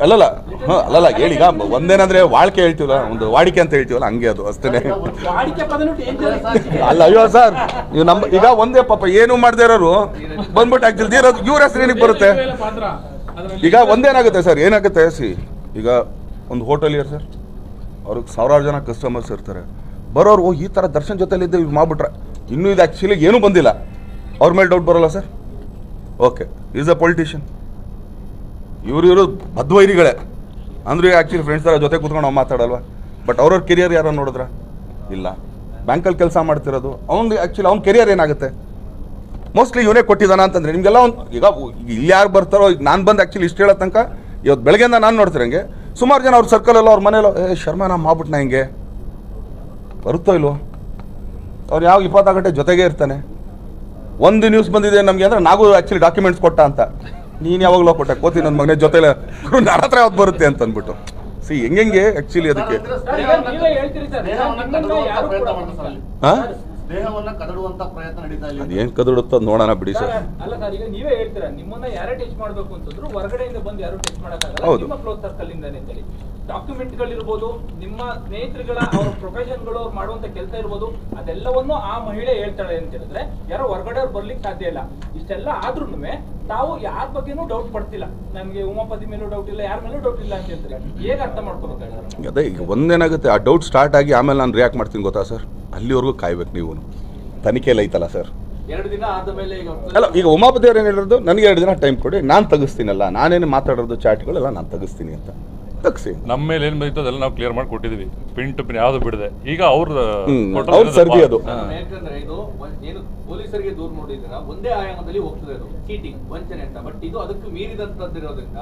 ಅಲ್ಲಲ್ಲ ಹೇಳಿ, ಈಗ ಒಂದೇನಂದ್ರೆ ವಾಳಿಕೆ ಹೇಳ್ತೀವಲ್ಲ, ಒಂದು ವಾಡಿಕೆ ಅಂತ ಹೇಳ್ತೀವಲ್ಲ ಹಂಗೆ ಅದು ಅಷ್ಟೇ. ಅಲ್ಲ ಅಯ್ಯೋ ಸರ್, ನೀವು ನಮ್ಮ ಈಗ ಒಂದೇ ಪಾಪ ಏನು ಮಾಡದೇ ಇರೋರು ಬಂದ್ಬಿಟ್ಟು ಆಕ್ಚುಲಿ ಇವ್ರ ಹೆಸರು ಏನಕ್ಕೆ ಬರುತ್ತೆ. ಈಗ ಒಂದೇನಾಗುತ್ತೆ ಸರ್, ಏನಾಗುತ್ತೆ ಈಗ ಒಂದು ಹೋಟೆಲ್ ಇರ್ ಸರ್, ಅವ್ರಿಗೆ 1000 ಜನ ಕಸ್ಟಮರ್ಸ್ ಇರ್ತಾರೆ, ಬರೋರು ಓ ಈ ಥರ ದರ್ಶನ್ ಜೊತೆಲಿದ್ದೆ ಇವ್ರು ಮಾಡ್ಬಿಟ್ರೆ ಇನ್ನೂ ಇದು ಆ್ಯಕ್ಚುಲಿ ಏನೂ ಬಂದಿಲ್ಲ ಅವ್ರ ಮೇಲೆ ಡೌಟ್ ಬರೋಲ್ಲ sir. Okay, is a politician. ಇವರು ಬದ್ವೈರಿಗಳೇ ಅಂದ್ರೆ ಆ್ಯಕ್ಚುಲಿ ಫ್ರೆಂಡ್ಸ್ ಥರ ಜೊತೆ ಕೂತ್ಕೊಂಡು ನಾವು ಮಾತಾಡಲ್ವ. ಬಟ್ ಅವ್ರವ್ರ ಕೆರಿಯರ್ ಯಾರೋ ನೋಡಿದ್ರ ಇಲ್ಲ. ಬ್ಯಾಂಕಲ್ಲಿ ಕೆಲಸ ಮಾಡ್ತಿರೋದು ಅವ್ನು ಆ್ಯಕ್ಚುಲಿ ಅವ್ನ ಕೆರಿಯರ್ ಏನಾಗುತ್ತೆ? ಮೋಸ್ಟ್ಲಿ ಇವನೇ ಕೊಟ್ಟಿದ್ದಾನ ಅಂತಂದರೆ ನಿಮಗೆಲ್ಲ ಒಂದು ಈಗ ಇಲ್ಲಿ ಯಾರು ಬರ್ತಾರೋ, ಈಗ ನಾನು ಬಂದು ಆ್ಯಕ್ಚುಲಿ ಇಷ್ಟು ಹೇಳೋ ತನಕ ಇವತ್ತು ಬೆಳಗ್ಗೆಯಿಂದ ನಾನು ನೋಡ್ತಿರಂಗೆ ಸುಮಾರು ಜನ ಅವ್ರ ಸರ್ಕಲಲ್ಲೋ ಅವ್ರ ಮನೇಲೋ ಶರ್ಮಾ ನಾ ಮಾಡ್ಬಿಟ್ನ ಹಿಂಗೆ ಬರುತ್ತೋ ಇಲ್ವೋ. ಅವ್ರು ಯಾವ 24 ಗಂಟೆ ಜೊತೆಗೇ ಇರ್ತಾನೆ. ಒಂದು ನ್ಯೂಸ್ ಬಂದಿದೆ ನಮಗೆ ಅಂದರೆ ನಾವು ಆ್ಯಕ್ಚುಲಿ ಡಾಕ್ಯುಮೆಂಟ್ಸ್ ಕೊಟ್ಟ ಅಂತ. ನೀನು ಯಾವಾಗಲೂ ಕೊಟ್ಟೆ ಕೋತಿ ನನ್ನ ಮಗನೇ ಜೊತೆಲೆ ನನ್ನ ಹತ್ರ ಯಾವ್ದು ಬರುತ್ತೆ ಅಂತ ಅಂದ್ಬಿಟ್ಟು ಹೆಂಗೆ ಆ್ಯಕ್ಚುಲಿ ಅದಕ್ಕೆ ನೀವೇ ಹೇಳ್ತೀರಿ ಸರ್, ನಿಮ್ಮನ್ನ ಯಾರು ಕೂಡ ಹಾಂ ದೇಹವನ್ನ ಕದಡುವಂತ ಪ್ರಯತ್ನ ನಡೀತಾ ಇಲ್ಲ. ಅದೇನು ಕದಡುತ್ತೋ ನೋಡೋಣ ಬಿಡಿ ಸರ್. ಅಲ್ಲ ಸರ್, ಈಗ ನೀವೇ ಹೇಳ್ತೀರಾ ನಿಮ್ಮನ್ನ ಯಾರೇ ಟಚ್ ಮಾಡ್ಬೇಕು ಅಂತಂದ್ರು ಹೊರಗಡೆಯಿಂದ ಬಂದು ಯಾರು ಟಚ್ ಮಾಡಕ್ಕಾಗಲ್ಲ, ಹೌದು. ನಿಮ್ಮ ಕ್ಲೋಸ್ ಸರ್ಕಲ್ ಇಂದಾನೆ ಅಂತೇಳಿ. ಡಾಕ್ಯುಮೆಂಟ್ಗಳಿರ್ಬೋದು, ನಿಮ್ಮ ಸ್ನೇಹಿತರುಗಳ ಅವ್ರ ಪ್ರೊಫೆಷನ್ಗಳು ಅವ್ರು ಮಾಡುವಂತ ಕೆಲಸ ಇರ್ಬೋದು, ಅದೆಲ್ಲವನ್ನು ಆ ಮಹಿಳೆ ಹೇಳ್ತಾಳೆ ಅಂತ ಹೇಳಿದ್ರೆ ಯಾರೋ ಹೊರಗಡೆ ಅವ್ರು ಬರ್ಲಿಕ್ಕೆ ಸಾಧ್ಯ ಇಲ್ಲ. ಇಷ್ಟೆಲ್ಲ ಆದ್ರೂ ತಾವು ಯಾರ ಬಗ್ಗೆನೂ ಡೌಟ್ ಪಡ್ತಿಲ್ಲ. ನಮ್ಗೆ ಉಮಾಪತಿ ಮೇಲೂ ಡೌಟ್ ಇಲ್ಲ, ಯಾರ ಮೇಲೂ ಡೌಟ್ ಇಲ್ಲ ಅಂತ ಹೇಳ್ತಾರೆ. ಹೇಗೆ ಅರ್ಥ ಮಾಡ್ಕೋಬೇಕು? ಅದೇ ಈಗ ಒಂದೇನಾಗುತ್ತೆ, ಆ ಡೌಟ್ ಸ್ಟಾರ್ಟ್ ಆಗಿ ಆಮೇಲೆ ನಾನು ರಿಯಾಕ್ಟ್ ಮಾಡ್ತೀನಿ ಗೊತ್ತಾ ಸರ್. ಅಲ್ಲಿವರೆಗೂ ಕಾಯ್ಬೇಕು ನೀವು. ತನಿಖೆಯಲ್ಲಿ ಐತಲ್ಲ ಸರ್. 2 ದಿನ ಆದ ಮೇಲೆ ಈಗ ಅಲ್ಲ, ಈಗ ಉಮಾಪತಿ ಅವ್ರು ಏನು ಹೇಳಿರೋದು, ನನಗೆ 2 ದಿನ ಟೈಮ್ ಕೊಡಿ, ನಾನು ತೆಗಿಸ್ತೀನಲ್ಲ, ನಾನೇನು ಮಾತಾಡೋದು ಚಾಟ್ಗಳೆಲ್ಲ ನಾನು ತೆಗಿಸ್ತೀನಿ ಅಂತ ತೆಗಿಸಿ. ನಮ್ಮ ಮೇಲೆ ಏನು ಬಂದಿತ್ತು ಅದೆಲ್ಲ ನಾವು ಕ್ಲಿಯರ್ ಮಾಡಿ ಕೊಟ್ಟಿದ್ದೀವಿ, ಪಿನ್ ಟು ಪಿನ್ ಯಾವುದು ಬಿಡದೆ. ಈಗ ಅವ್ರ ಸರ್ದಿ ಅದು ಯಾಕಂದ್ರೆ ಇದು ಏನು ಪೊಲೀಸರಿಗೆ ದೂರ ನೋಡಿದ್ರ ಒಂದೇ ಆಯಾಮದಲ್ಲಿ ಹೋಗ್ತದೆ, ಅದು ಚೀಟಿಂಗ್, ವಂಚನೆ ಅಂತ. ಬಟ್ ಇದು ಅದಕ್ಕೆ ಮೀರಿದಂತದ್ದಿರೋದ್ರಿಂದ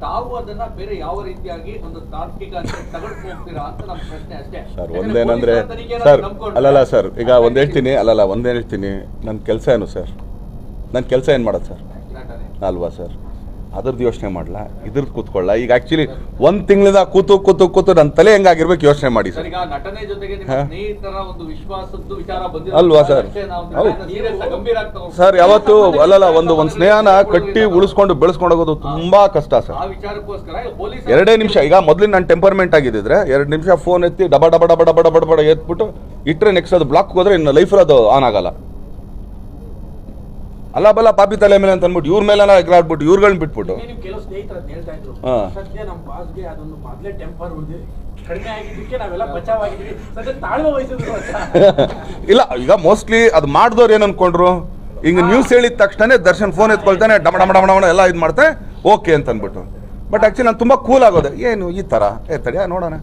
ತಾವು ಅದನ್ನ ಬೇರೆ ಯಾವ ರೀತಿಯಾಗಿ ಒಂದು ತಾರ್ಕಿಕ ತಗೊಂಡು ಹೋಗ್ತೀರಾ ಅಂತ ನಮ್ಮ ಪ್ರಶ್ನೆ ಅಷ್ಟೇ. ಸರ್ ಒಂದೇನಂದ್ರೆ ಸರ್, ಅಲ್ಲಲ್ಲ ಸರ್, ಈಗ ಒಂದ್ ಹೇಳ್ತೀನಿ, ಒಂದೇನು ಹೇಳ್ತೀನಿ, ನನ್ನ ಕೆಲಸ ಏನು ಸರ್, ನನ್ನ ಕೆಲಸ ಏನು ಮಾಡೋದು ಸರ್ ಅಲ್ವಾ ಸರ್? ಅದ್ರದ್ದು ಯೋಚನೆ ಮಾಡಲ್ಲ, ಇದ್ರದ್ದು ಕೂತ್ಕೊಳ್ಳ. ಈಗ ಆಕ್ಚುಲಿ 1 ತಿಂಗಳಿಂದ ಕೂತು ನನ್ನ ತಲೆ ಹೆಂಗಾಗಿರ್ಬೇಕು ಯೋಚನೆ ಮಾಡಿ ಸರ್. ಈಗ ನಟನೆ ಜೊತೆಗೆ ನಿಮ್ಮ ಸ್ನೇಹಿತರ ಒಂದು ವಿಶ್ವಾಸದ್ದು ವಿಚಾರ ಬಂದಿದೆ ಅಲ್ವಾ ಸರ್? ಸರ್ ಯಾವತ್ತು ಅಲ್ಲಲ್ಲ, ಒಂದು ಸ್ನೇಹನ ಕಟ್ಟಿ ಉಳಿಸ್ಕೊಂಡು ಬೆಳೆಸ್ಕೊಂಡು ಹೋಗೋದು ತುಂಬಾ ಕಷ್ಟ ಸರ್. ಆ ವಿಚಾರಕ್ಕೋಸ್ಕರ ಪೊಲೀಸ್ 2 ನಿಮಿಷ, ಈಗ ಮೊದಲಿನ ನನ್ನ ಟೆಂಪರ್ಮೆಂಟ್ ಆಗಿದ್ದಿದ್ರೆ 2 ನಿಮಿಷ ಫೋನ್ ಎತ್ತಿ ಡಬ ಡಬ ಡಬ ಡಬ ಡಬ ಡಬ ಎತ್ಬಿಟ್ಟು ಇಟ್ಟರೆ ನೆಕ್ಸ್ಟ್ ಅದು ಬ್ಲಾಕ್ ಹೋದ್ರೆ ಇನ್ನು ಲೈಫಲ್ಲಿ ಅದು ಆನ್ ಆಗಲ್ಲ. ಅಲ್ಲ ಬಲ್ಲ ಪಾಪಿ ತಲೆ ಮೇಲೆ ಅಂತ ಅಂದ್ಬಿಟ್ಟು ಇವ್ರ ಮೇಲೆ ಎಗರಾಡ್ಬಿಟ್ಟು ಇವ್ರುಗಳನ್ನ ಬಿಟ್ಬಿಟ್ಟು ನೀವು ಕೆಲವು ಸ್ನೇಹಿತರು ಅಂತ ಹೇಳ್ತಾ ಇದ್ರು, ಸದ್ಯ ನಮ್ಮ ಬಾಸ್ಗೆ ಅದೊಂದು ಮೊದಲೇ ಟೆಂಪರ್ ಕಡಿಮೆ ಆಗಿದ್ದಕ್ಕೆ ನಾವೆಲ್ಲ ಬಚಾವಾಗಿದ್ವಿ, ಸದ್ಯ ತಾಳ್ಮೆ ವಹಿಸಿದ್ರು ಅಂತ. ಇಲ್ಲ, ಈಗ ಮೋಸ್ಟ್ಲಿ ಅದು ಮಾಡಿದವ್ರು ಏನು ಅನ್ಕೊಂಡ್ರು, ಈಗ ನ್ಯೂಸ್ ಹೇಳಿದ ತಕ್ಷಣ ದರ್ಶನ್ ಫೋನ್ ಎತ್ಕೊಳ್ತಾನೆ ಡಮ ಡಮ ಡಮ ಡಮ ಎಲ್ಲ ಇದು ಮಾಡ್ತಾರೆ ಓಕೆ ಅಂತ ಅಂದ್ಬಿಟ್ಟು. ಬಟ್ ಆಕ್ಚುಲಿ ನಾನು ತುಂಬಾ ಕೂಲ್ ಆಗೋದೆ, ಏನು ಈ ತರ ತಡಿಯ ನೋಡೋಣ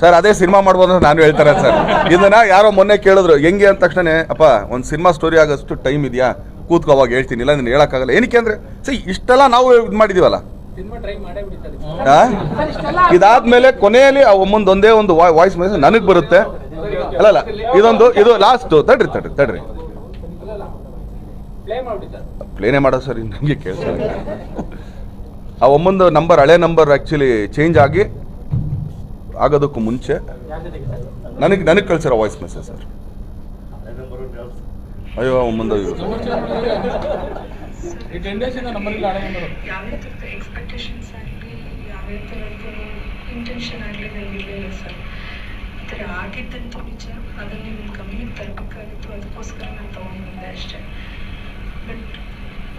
ಸರ್, ಅದೇ ಸಿನಿಮಾ ಮಾಡ್ಬೋದು ನಾನು ಹೇಳ್ತಾರೆ ಸರ್. ಇದನ್ನ ಯಾರೋ ಮೊನ್ನೆ ಕೇಳಿದ್ರು ಹೆಂಗೆ ಅಂದ ತಕ್ಷಣ, ಅಪ್ಪ ಒಂದು ಸಿನಿಮಾ ಸ್ಟೋರಿ ಆಗೋಷ್ಟು ಟೈಮ್ ಇದೆಯಾ, ಕೂತ್ಕೋವಾಗ ಹೇಳ್ತೀನಿ, ಇಲ್ಲ ನೀನು ಹೇಳಕ್ಕಾಗಲ್ಲ. ಏನಕ್ಕೆ ಅಂದ್ರೆ ಸರಿ ಇಷ್ಟೆಲ್ಲ ನಾವು ಇದು ಮಾಡಿದೀವಲ್ಲ, ಇದಾದ್ಮೇಲೆ ಕೊನೆಯಲ್ಲಿ ಆ ಒಂದೇ ಒಂದು ವಾಯ್ಸ್ ಮೆಸೇಜ್ ನನಗೆ ಬರುತ್ತೆ. ಅಲ್ಲಲ್ಲ, ಇದು ಲಾಸ್ಟ್. ತಡ್ರಿ ಪ್ಲೇನೇ ಮಾಡೋದು ಸರ್, ನನಗೆ ಕೇಳ್ಸ. ಆ ಒಮ್ಮೊಂದು ನಂಬರ್, ಹಳೆ ನಂಬರ್ ಆಕ್ಚುಲಿ ಚೇಂಜ್ ಆಗೋದಕ್ಕೂ ಮುಂಚೆ ನನಗೆ ಕಳ್ಸಿರೋ ವಾಯ್ಸ್ ಮೆಸೇಜ್ ಸರ್. ಅಯ್ಯೋ ಮುಂದೆ ಎಕ್ಸ್ಪೆಕ್ಟೇಷನ್ಸ್ ಆಗಲಿ ಯಾವ್ಯಾವ ಥರದ್ದು ಇಂಟೆನ್ಷನ್ ಆಗಲಿ ನನಗಿರಲಿಲ್ಲ ಸರ್. ಈ ಥರ ಆಗಿದ್ದಂತೂ ನಿಜ, ಅದನ್ನು ನಿಮ್ಮ ಗಮನಕ್ಕೆ ತರಬೇಕಾಗಿತ್ತು, ಅದಕ್ಕೋಸ್ಕರ ನಾನು ತೊಗೊಂಡ್ಬಂದೆ ಅಷ್ಟೇ. ಬಟ್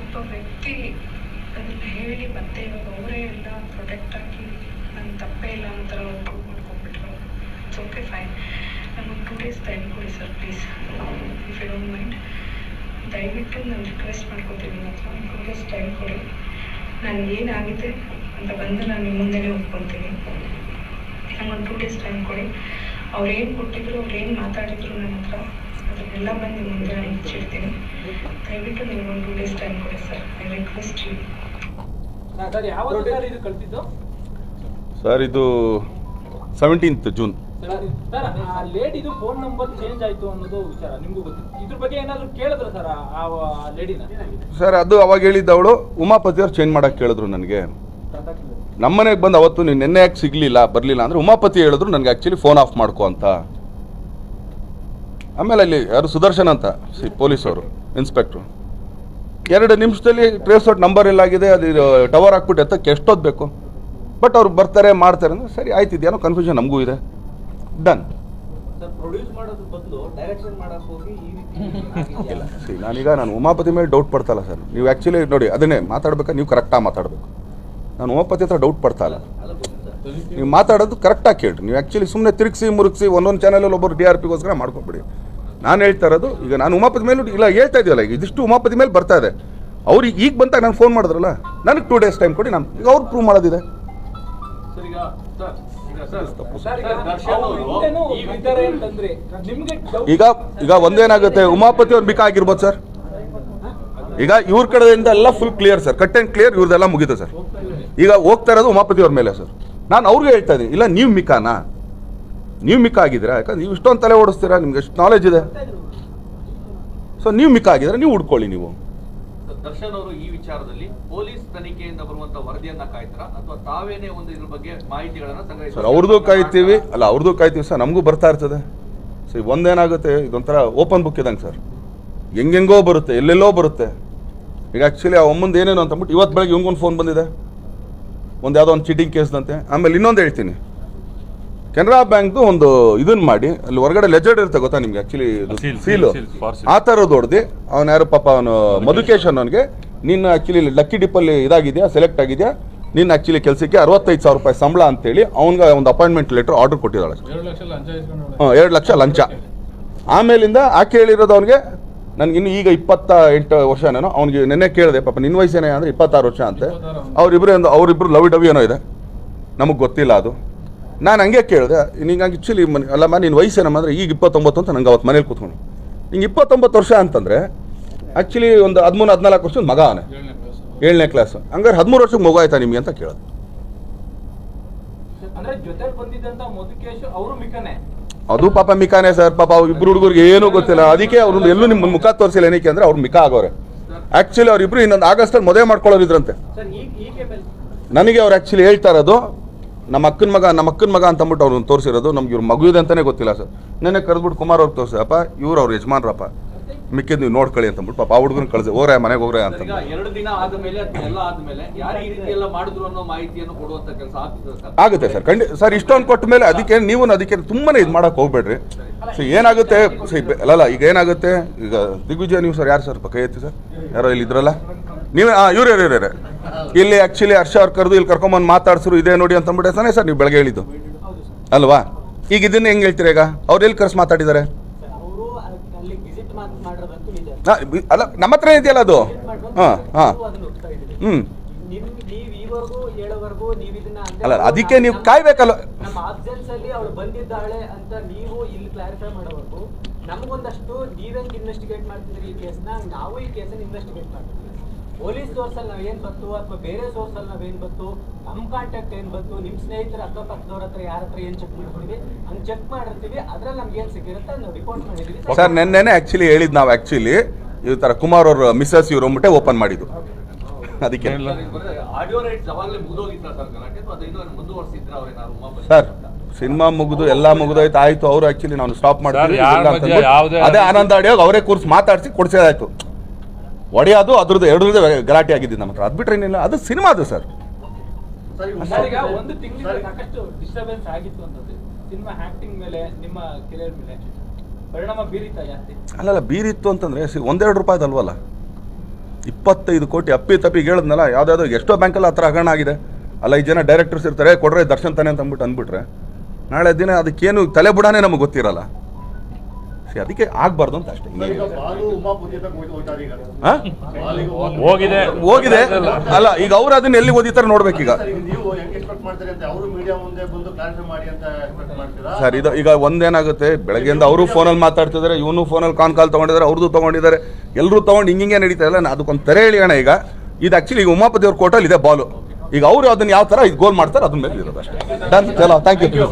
ಒಬ್ಬ ವ್ಯಕ್ತಿ ಅದನ್ನು ಹೇಳಿ ಮತ್ತೆ ಇವಾಗ ಅವರೇ ಎಲ್ಲ ಪ್ರೊಟೆಕ್ಟ್ ಆಗಿ ನನ್ನ ತಪ್ಪೇ ಇಲ್ಲ ಅಂತಾರ ಪ್ರೂವ್ ಮಾಡ್ಕೊಂಡ್ಬಿಟ್ರು. It's okay, fine. ನಮಗೆ 2 days ಟೈಮ್ ಕೊಡಿ sir please, if you don't mind. ದಯವಿಟ್ಟು ನಾನು ರಿಕ್ವೆಸ್ಟ್ ಮಾಡ್ಕೊತೀನಿ, ಅಥವಾ 2 days ಟೈಮ್ ಕೊಡಿ. ನನಗೆ ಏನಾಗಿದೆ ಅಂತ ಬಂದು ನಾನು ನಿಮ್ಮ ಮುಂದೆನೇ ಒಪ್ಕೊತೀನಿ. ನಂಗೊಂದು 2 days ಟೈಮ್ ಕೊಡಿ. ಅವ್ರೇನು ಕೊಟ್ಟಿದ್ರು, ಅವ್ರೇನು ಮಾತಾಡಿದ್ರು ನನ್ನ ಹತ್ರ, ಅದನ್ನೆಲ್ಲ ಬಂದು ನಿಮ್ಮ ಮುಂದೆ ನಾನು ಇಚ್ಚಿಡ್ತೀನಿ. ದಯವಿಟ್ಟು ನಿಮ್ಗೊಂದು 2 days ಟೈಮ್ ಕೊಡಿ sir, I request you. Sir ಇದು 17th ಜೂನ್. ಲೇಡಿದು ಫೋನ್ ನಂಬರ್ ಚೇಂಜ್ ಆಯ್ತು ಅನ್ನೋದು ವಿಚಾರ ನಿಮ್ಗೂ ಗೊತ್ತಿತ್ತು. ಇದ್ರ ಬಗ್ಗೆ ಏನಾದ್ರು ಕೇಳಿದ್ರ ಸರ್ ಆ ಲೇಡಿನ? ಸರ್ ಅದು ಅವಾಗ ಹೇಳಿದ್ದವಳು ಉಮಾಪತಿ ಅವ್ರು ಚೇಂಜ್ ಮಾಡಕ್ಕೆ ಕೇಳಿದ್ರು ನನಗೆ. ನಮ್ಮನೆಗೆ ಬಂದು ಅವತ್ತು ನೀನು ನೆನ್ನೆ ಯಾಕೆ ಬರಲಿಲ್ಲ ಅಂದರೆ ಉಮಾಪತಿ ಹೇಳಿದ್ರು ನನಗೆ ಆ್ಯಕ್ಚುಲಿ ಫೋನ್ ಆಫ್ ಮಾಡ್ಕೊ ಅಂತ. ಆಮೇಲೆ ಅಲ್ಲಿ ಯಾರು ಸುದರ್ಶನ್ ಅಂತ ಪೊಲೀಸವರು ಇನ್ಸ್ಪೆಕ್ಟ್ರು 2 ನಿಮಿಷದಲ್ಲಿ ಟ್ರೇಸ್ ಔಟ್ ನಂಬರ್ ಎಲ್ಲಾಗಿದೆ, ಅದು ಟವರ್ ಹಾಕ್ಬಿಟ್ಟು ಎತ್ತಕ್ಕೆ ಎಷ್ಟೊತ್ತು ಬೇಕು. ಬಟ್ ಅವ್ರು ಬರ್ತಾರೆ ಮಾಡ್ತಾರೆ ಅಂದರೆ ಸರಿ ಆಯ್ತು, ಇದೇನೋ ಕನ್ಫ್ಯೂಷನ್ ನಮಗೂ ಇದೆ, ಡನ್. ಪ್ರೊಡ್ಯೂಸ್ ಮಾಡೋದ್ರ ಬದಲು ಡೈರೆಕ್ಷನ್ ಮಾಡಕ್ಕೆ ಹೋಗಿ ಈ ರೀತಿ ಇಲ್ಲ ಸರಿ, ನಾನು ಉಮಾಪತಿ ಮೇಲೆ ಡೌಟ್ ಪಡ್ತಲ್ಲ ಸರ್. ನೀವು ಆ್ಯಕ್ಚುಲಿ ನೋಡಿ ಅದನ್ನೇ ಮಾತಾಡ್ಬೇಕಾ, ನೀವು ಕರೆಕ್ಟಾಗಿ ಮಾತಾಡಬೇಕು. ನಾನು ಉಮಾಪತಿ ಹತ್ರ ಡೌಟ್ ಪಡ್ತಾ ಇಲ್ಲ. ನೀವು ಮಾತಾಡೋದು ಕರೆಕ್ಟಾಗಿ ಕೇಳ್ರಿ. ನೀವು ಆ್ಯಕ್ಚುಲಿ ಸುಮ್ಮನೆ ತಿರುಗಿಸಿ ಮುರುಗಿಸಿ ಒಂದೊಂದು ಚಾನಲಲ್ಲಿ ಒಬ್ಬರು TRPಗೋಸ್ಕರ ಮಾಡ್ಕೊಬಿಡಿ. ನಾನು ಹೇಳ್ತಾ ಇರೋದು ಈಗ ನಾನು ಉಮಾಪತಿ ಮೇಲೆ ಇಲ್ಲ ಹೇಳ್ತಾ ಇದೆಯಲ್ಲ, ಈಗ ಇದಿಷ್ಟು ಉಮಾಪತಿ ಮೇಲೆ ಬರ್ತಾ ಇದೆ. ಅವ್ರಿಗೆ ಈಗ ಬಂದಾಗ ನಾನು ಫೋನ್ ಮಾಡಿದ್ರಲ್ಲ, ನನಗೆ 2 days ಟೈಮ್ ಕೊಡಿ, ನಾನು ಈಗ ಅವ್ರು ಪ್ರೂವ್ ಮಾಡೋದಿದೆ. ಈಗ ಒಂದೇನಾಗುತ್ತೆ, ಉಮಾಪತಿ ಅವ್ರು ಮಿಕ್ಕ ಆಗಿರ್ಬೋದು ಸರ್. ಈಗ ಇವ್ರ ಕಡೆಯಿಂದ ಎಲ್ಲ full clear sir, cut and clear, ಇವ್ರದೆಲ್ಲ ಮುಗಿದೆ ಸರ್. ಈಗ ಹೋಗ್ತಾ ಇರೋದು ಉಮಾಪತಿ ಅವ್ರ ಮೇಲೆ ಸರ್. ನಾನು ಅವ್ರಿಗೆ ಹೇಳ್ತಾ ಇದ್ದೀನಿ, ಇಲ್ಲ ನೀವು ಮಿಕ್ಕ ಆಗಿದ್ದೀರಾ, ಯಾಕಂದ್ರೆ ನೀವು ಇಷ್ಟೊಂದು ತಲೆ ಓಡಿಸ್ತೀರಾ, ನಿಮ್ಗೆ ಎಷ್ಟು ನಾಲೆಜ್ ಇದೆ. ಸೊ ನೀವು ಮಿಕ್ಕ ಆಗಿದ್ರೆ ನೀವು ಹುಡ್ಕೊಳ್ಳಿ. ನೀವು ದರ್ಶನ್ ಅವರು ಈ ವಿಚಾರದಲ್ಲಿ ಪೊಲೀಸ್ ತನಿಖೆಯಿಂದ ಬರುವಂತ ವರದಿಯನ್ನ ಕಾಯ್ತಾರ ಅಥವಾ ತಾವೇನೇ ಒಂದು ಇದ್ರ ಬಗ್ಗೆ ಮಾಹಿತಿಗಳನ್ನ ಸರ್ ಅವ್ರದ್ದು ಕಾಯ್ತೀವಿ, ಅವ್ರದ್ದು ಕಾಯ್ತೀವಿ ಸರ್, ನಮಗೂ ಬರ್ತಾ ಇರ್ತದೆ. ಸೊ ಒಂದೇನಾಗುತ್ತೆ, ಇದೊಂಥರ ಓಪನ್ ಬುಕ್ ಇದಂಗೆ ಸರ್, ಹೆಂಗೆಂಗೋ ಬರುತ್ತೆ, ಎಲ್ಲೆಲ್ಲೋ ಬರುತ್ತೆ. ಈಗ ಆ್ಯಕ್ಚುಲಿ ಆ ಒಮ್ಮಂದು ಏನೇನು ಅಂತಂದ್ಬಿಟ್ಟು ಇವತ್ತು ಬೆಳಗ್ಗೆ ಇವಂಗೊಂದು ಫೋನ್ ಬಂದಿದೆ, ಒಂದು ಯಾವುದೋ ಒಂದು ಚೀಟಿಂಗ್ ಕೇಸ್ದಂತೆ. ಆಮೇಲೆ ಇನ್ನೊಂದು ಹೇಳ್ತೀನಿ, ಕೆನರಾ ಬ್ಯಾಂಕ್ದು ಒಂದು ಇದನ್ನು ಮಾಡಿ ಅಲ್ಲಿ ಹೊರಗಡೆ ಲೆಜರ್ಡ್ ಇರುತ್ತೆ ಗೊತ್ತಾ ನಿಮ್ಗೆ, ಆ್ಯಕ್ಚುಲಿ ಸೀಲು ಆ ಥರದ್ದು ಹೊಡೆದು ಅವನು ಯಾರು ಪಾಪ ಅವನು ಮಧುಕೇಶ್ ಅನ್ನೋನಿಗೆ, ನೀನು ಆ್ಯಕ್ಚುಲಿ ಲಕ್ಕಿ ಡಿಪ್ಪಲ್ಲಿ ಇದಾಗಿದೆಯಾ, ಸೆಲೆಕ್ಟ್ ಆಗಿದೆಯಾ, ನೀನು ಆ್ಯಕ್ಚುಲಿ ಕೆಲಸಕ್ಕೆ 65,000 ರೂಪಾಯಿ ಸಂಬಳ ಅಂತೇಳಿ ಅವ್ನಿಗೆ ಒಂದು ಅಪಾಯಿಂಟ್ಮೆಂಟ್ ಲೆಟರ್ ಆರ್ಡರ್ ಕೊಟ್ಟಿದ್ದಾಳೆ. 2 ಲಕ್ಷ ಲಂಚ. ಆಮೇಲಿಂದ ಆಕೆ ಹೇಳಿರೋದು ಅವನಿಗೆ, ನನಗಿನ್ನು ಈಗ 28 ವರ್ಷನೇನೋ, ಅವ್ನಿಗೆ ನೆನ್ನೆ ಕೇಳಿದೆ, ಪಾಪ ನಿನ್ನ ವಯಸ್ಸೇನೆ ಅಂದರೆ 26 ವರ್ಷ ಅಂತೆ. ಅವರಿಬ್ಬರು ಲವ್ ಡವಿ ಏನೋ ಇದೆ, ನಮಗೆ ಗೊತ್ತಿಲ್ಲ ಅದು. ನಾನು ಹಂಗೆ ಕೇಳಿದೆ, ನಿಂಗೆ ಆ್ಯಕ್ಚುಲಿ ಅಲ್ಲಮ್ಮ ನಿನ್ನ ವಯಸ್ಸೇನಮ್ಮ ಅಂದರೆ ಈಗ 29 ಅಂತ ನಂಗೆ ಅವತ್ತು ಮನೇಲಿ ಕೂತ್ಕೊಂಡು, ನಿಂಗೆ 29 ವರ್ಷ ಅಂತಂದರೆ ಆ್ಯಕ್ಚುಲಿ ಒಂದು 13-14 ವರ್ಷದ ಮಗ ಅವನೇ, 7ನೇ ಕ್ಲಾಸ್. ಹಂಗಾರೆ 13 ವರ್ಷಕ್ಕೆ ಮಗು ಆಯ್ತಾ ನಿಮಗೆ ಅಂತ ಕೇಳಿದೆ. ಅದು ಪಾಪ ಮಿಕಾನೆ ಸರ್, ಪಾಪ ಇಬ್ರು ಹುಡುಗರಿಗೆ ಏನೂ ಗೊತ್ತಿಲ್ಲ. ಅದಕ್ಕೆ ಅವ್ರು ಎಲ್ಲೂ ನಿಮ್ಮ ಮುಖ ತೋರಿಸಿಲ್ಲ. ಏನಕ್ಕೆ ಅಂದರೆ ಅವ್ರು ಮಿಕ ಆಗೋರೆ. ಆ್ಯಕ್ಚುಲಿ ಅವ್ರಿಬ್ರು ಇನ್ನೊಂದು ಆಗಸ್ಟಲ್ಲಿ ಮದುವೆ ಮಾಡ್ಕೊಳ್ಳೋರಿದ್ರಂತೆ. ನನಗೆ ಅವ್ರು ಆ್ಯಕ್ಚುಲಿ ಹೇಳ್ತಾ ಇರೋದು, ನಮ್ಮ ಅಕ್ಕನ ಮಗ ಅಂತಂದ್ಬಿಟ್ಟು ಅವ್ರನ್ನ ತೋರಿಸಿರೋದು, ನಮ್ಗೆ ಇವ್ರು ಮಗು ಇದೆ ಅಂತಲೇ ಗೊತ್ತಿಲ್ಲ ಸರ್. ನೆನ್ನೆ ಕರೆದ್ಬಿಟ್ಟು ಕುಮಾರ್ ಅವ್ರಿಗೆ ತೋರಿಸಿದಪ್ಪ, ಇವ್ರು ಅವ್ರ ಯಜಮಾನ್ರಪ್ಪ, ಮಿಕ್ಕಿದ್ದು ನೀವು ನೋಡ್ಕೊಳ್ಳಿ ಅಂತಂದ್ಬಿಟ್ಟು ಪಾಪ ಆ ಹುಡುಗನ ಕಳಿಸಿ ಹೋಗ್ರೆ ಮನೆಗೆ ಹೋಗ್ರೆ ಅಂತ. 2 ದಿನ ಆದಮೇಲೆ ಎಲ್ಲ ಆದ್ಮೇಲೆ ಯಾರು ಈ ರೀತಿ ಎಲ್ಲ ಮಾಡಿದ್ರು ಅನ್ನೋ ಮಾಹಿತಿಯನ್ನು ಕೊಡುವಂತ ಕೆಲಸ ಆಗುತ್ತೆ ಸರ್. ಖಂಡಿತ ಸರ್. ಇಷ್ಟೊಂದು ಕೊಟ್ಟ ಮೇಲೆ ಅದಕ್ಕೆ ನೀವು ಅದಕ್ಕೆ ತುಂಬಾನೇ ಇದು ಮಾಡಕ್ಕೆ ಹೋಗ್ಬೇಡ್ರಿ. ಸೊ ಏನಾಗುತ್ತೆ ಅಲ್ಲ, ಈಗ ಏನಾಗುತ್ತೆ, ಈಗ ದಿಗ್ವಿಜಯ ನೀವು ಸರ್ ಯಾರು ಸರ್ ಕೈ ಎತ್ತಿ ಸರ್, ಯಾರೋ ಇಲ್ಲಿ ಇದ್ರಲ್ಲ ನೀವು, ಇವ್ರೇ ಇಲ್ಲಿ ಆ್ಯಕ್ಚುಲಿ ಹರ್ಷ ಅವ್ರು ಕರೆದು ಇಲ್ಲಿ ಕರ್ಕೊಂಬಂದು ಮಾತಾಡ್ಸರು, ಇದೇ ನೋಡಿ ಅಂತಂದ್ಬಿಟ್ಟೆ ತಾನೇ ಸರ್ ನೀವು ಬೆಳಗ್ಗೆ ಹೇಳಿದ್ದು ಅಲ್ವಾ? ಈಗ ಇದನ್ನ ಹೆಂಗೆ ಹೇಳ್ತೀರಾ? ಈಗ ಅವ್ರು ಎಲ್ಲಿ ಕರೆಸಿ ಮಾತಾಡಿದ್ದಾರೆ? ಅಲ್ಲ ನಮ್ಮ ಹತ್ರ ಇದೆಯಲ್ಲ ಅದು. ಅಲ್ಲ ಅದಕ್ಕೆ ನೀವು ಕಾಯ್ಬೇಕಲ್ಲ. ನಮ್ಮ ಆಬ್ಸೆನ್ಸ್ ಅಲ್ಲಿ ಅವಳು ಬಂದಿದ್ದಾಳೆ ಅಂತ ನೀವು ಇಲ್ಲಿ ಕ್ಲಾರಿಫೈ ಮಾಡೋವರೆಗೂ ನಮಗೊಂದಷ್ಟು ನೀವೇನ್ ಇನ್ವೆಸ್ಟಿಗೇಟ್ ಮಾಡ್ತಿದ್ರಿ ಈ ಕೇಸ್ನ, ನಾವು ಈ ಕೇಸನ್ನ ಇನ್ವೆಸ್ಟಿಗೇಟ್ ಮಾಡ್ತೀವಿ. ಪೊಲೀಸ್ ಸೋರ್ಸ್ ಅಲ್ಲಿ ನಾವೇನ್ ಬಂತು ಅಥವಾ ಬೇರೆ ಸೋರ್ಸ್ ಅಲ್ಲಿ ನಾವೇನ್ ಬಂತು, ನಮ್ ಕಾಂಟ್ಯಾಕ್ಟ್ ಏನ್ ಬಂತು, ನಿಮ್ ಸ್ನೇಹಿತರ ಅಕ್ಕಪಕ್ಕದವ್ರ ಹತ್ರ ಯಾರ ಹತ್ರ ಏನ್ ಚೆಕ್ ಮಾಡ್ಕೊಂಡಿವಿ ಹಂಗ್ ಚೆಕ್ ಮಾಡಿರ್ತೀವಿ. ಅದ್ರಲ್ಲಿ ನಮ್ಗೆ ಏನ್ ಸಿಕ್ಕಿರುತ್ತೆ ನಾವು ರಿಪೋರ್ಟ್ ಮಾಡಿದೀವಿ ಸರ್. ನೆನ್ನೆನೆ ಆಕ್ಚುಲಿ ಹೇಳಿದ್ ನಾವು ಆಕ್ಚುಲಿ ಈ ತರ ಕುಮಾರ್ ಅವ್ರ ಮಿಸಸ್ ಇವ್ರು ಅಂದ್ಬಿಟ್ಟೆ ಓಪನ್ ಮಾಡಿದ್ದು. ಅದಕ್ಕೆ ಆಡಿಯೋ ರೈಟ್ಸ್ ಅವಾಗಲೇ ಮುಗಿದೋಗಿತ್ತು ಸರ್ ಗಲಾಟೆ, ಅದು ಇನ್ನೂ ಮುಂದುವರಿಸಿದ್ರ ಅವ್ರೇನಾದ್ರು ಸರ್? ಸಿನಿಮಾ ಮುಗಿದು ಎಲ್ಲ ಮುಗಿದೋಯ್ತು, ಆಯ್ತು. ಅವರು ಆಕ್ಚುಲಿ ನಾವು ಸ್ಟಾಪ್ ಮಾಡ್ತೀವಿ ಅದೇ ಆನಂದ ಆಡಿಯೋಗ ಅವರೇ ಕೂರ್ಸಿ ಮಾತಾಡಿಸಿ ಕೊಡ್ಸೋದಾಯ್ತು. ಒಡೆಯೋದು ಅದ್ರದ್ದು ಎರಡರದ್ದು ಗಲಾಟೆ ಆಗಿದ್ದು ನಮ್ಮ ಹತ್ರ. ಅದು ಬಿಟ್ರೆ ಏನಿಲ್ಲ, ಅದು ಸಿನಿಮಾ ಅದು ಸರ್. ಈಗ ಒಂದು ತಿಂಗಳಿಂದ ಸಾಕಷ್ಟು ಡಿಸ್ಟರ್ಬೆನ್ಸ್ ಆಗಿತ್ತು ಅಂತಂದ್ರೆ ಸಿನಿಮಾ ಆಕ್ಟಿಂಗ್ ಮೇಲೆ ನಿಮ್ಮ ಕೆರಿಯರ್ ಮೇಲೆ ಪರಿಣಾಮ ಬೀರಿತಾ ಜಾಸ್ತಿ? ಅಲ್ಲಲ್ಲ, ಬೀರಿತ್ತು ಅಂತಂದ್ರೆ 1-2 ರೂಪಾಯಿದು ಅಲ್ವಲ್ಲ, 25 ಕೋಟಿ ಅಪ್ಪಿ ತಪ್ಪಿಗೆ ಹೇಳಿದ್ನಲ್ಲ. ಯಾವುದಾದ್ರು ಎಷ್ಟೋ ಬ್ಯಾಂಕಲ್ಲಿ ಆ ಥರ ಹಗರಣ ಆಗಿದೆ ಅಲ್ಲ. 5 ಜನ ಡೈರೆಕ್ಟರ್ಸ್ ಇರ್ತಾರೆ, ಕೊಡ್ರೆ ದರ್ಶನ್ ತಾನೆ ಅಂತ ಅಂದ್ಬಿಟ್ರೆ ನಾಳೆ ದಿನ ಅದಕ್ಕೇನು ತಲೆ ಬುಡಾನೇ ನಮಗೆ ಗೊತ್ತಿರಲ್ಲ. ಅದಕ್ಕೆ ಆಗ್ಬಾರ್ದು ಅಂತ ಅಷ್ಟೇ. ಹೋಗಿದೆ ಅಲ್ಲ, ಈಗ ಅವ್ರು ಅದನ್ನ ಎಲ್ಲಿ ಓದಿತಾರೆ ನೋಡ್ಬೇಕೀಗ ಸರ್. ಇದು ಈಗ ಒಂದೇನಾಗುತ್ತೆ, ಬೆಳಗ್ಗೆಯಿಂದ ಅವರು ಫೋನಲ್ಲಿ ಮಾತಾಡ್ತಿದ್ದಾರೆ, ಇವನು ಫೋನಲ್ಲಿ ಕಾಲ್ ತಗೊಂಡಿದ್ದಾರೆ, ಅವ್ರದ್ದು ತಗೊಂಡಿದ್ದಾರೆ, ಎಲ್ಲರೂ ತಗೊಂಡು ಹಿಂಗೆ ನಡೀತಾ ಇಲ್ಲ. ಅದಕ್ಕೊಂದು ತೆರೆ ಎಳಿಯೋಣ. ಈಗ ಇದು ಆಕ್ಚುಲಿ ಈಗ ಉಮಾಪತಿ ಅವ್ರ ಕೋರ್ಟಲ್ಲಿ ಇದೆ ಬಾಲು. ಈಗ ಅವರು ಅದನ್ನ ಯಾವ ಥರ ಇದು ಗೋಲ್ ಮಾಡ್ತಾರೆ ಅದ್ರ ಮೇಲೆ ಇರೋದು ಅಷ್ಟೇ. Thank you.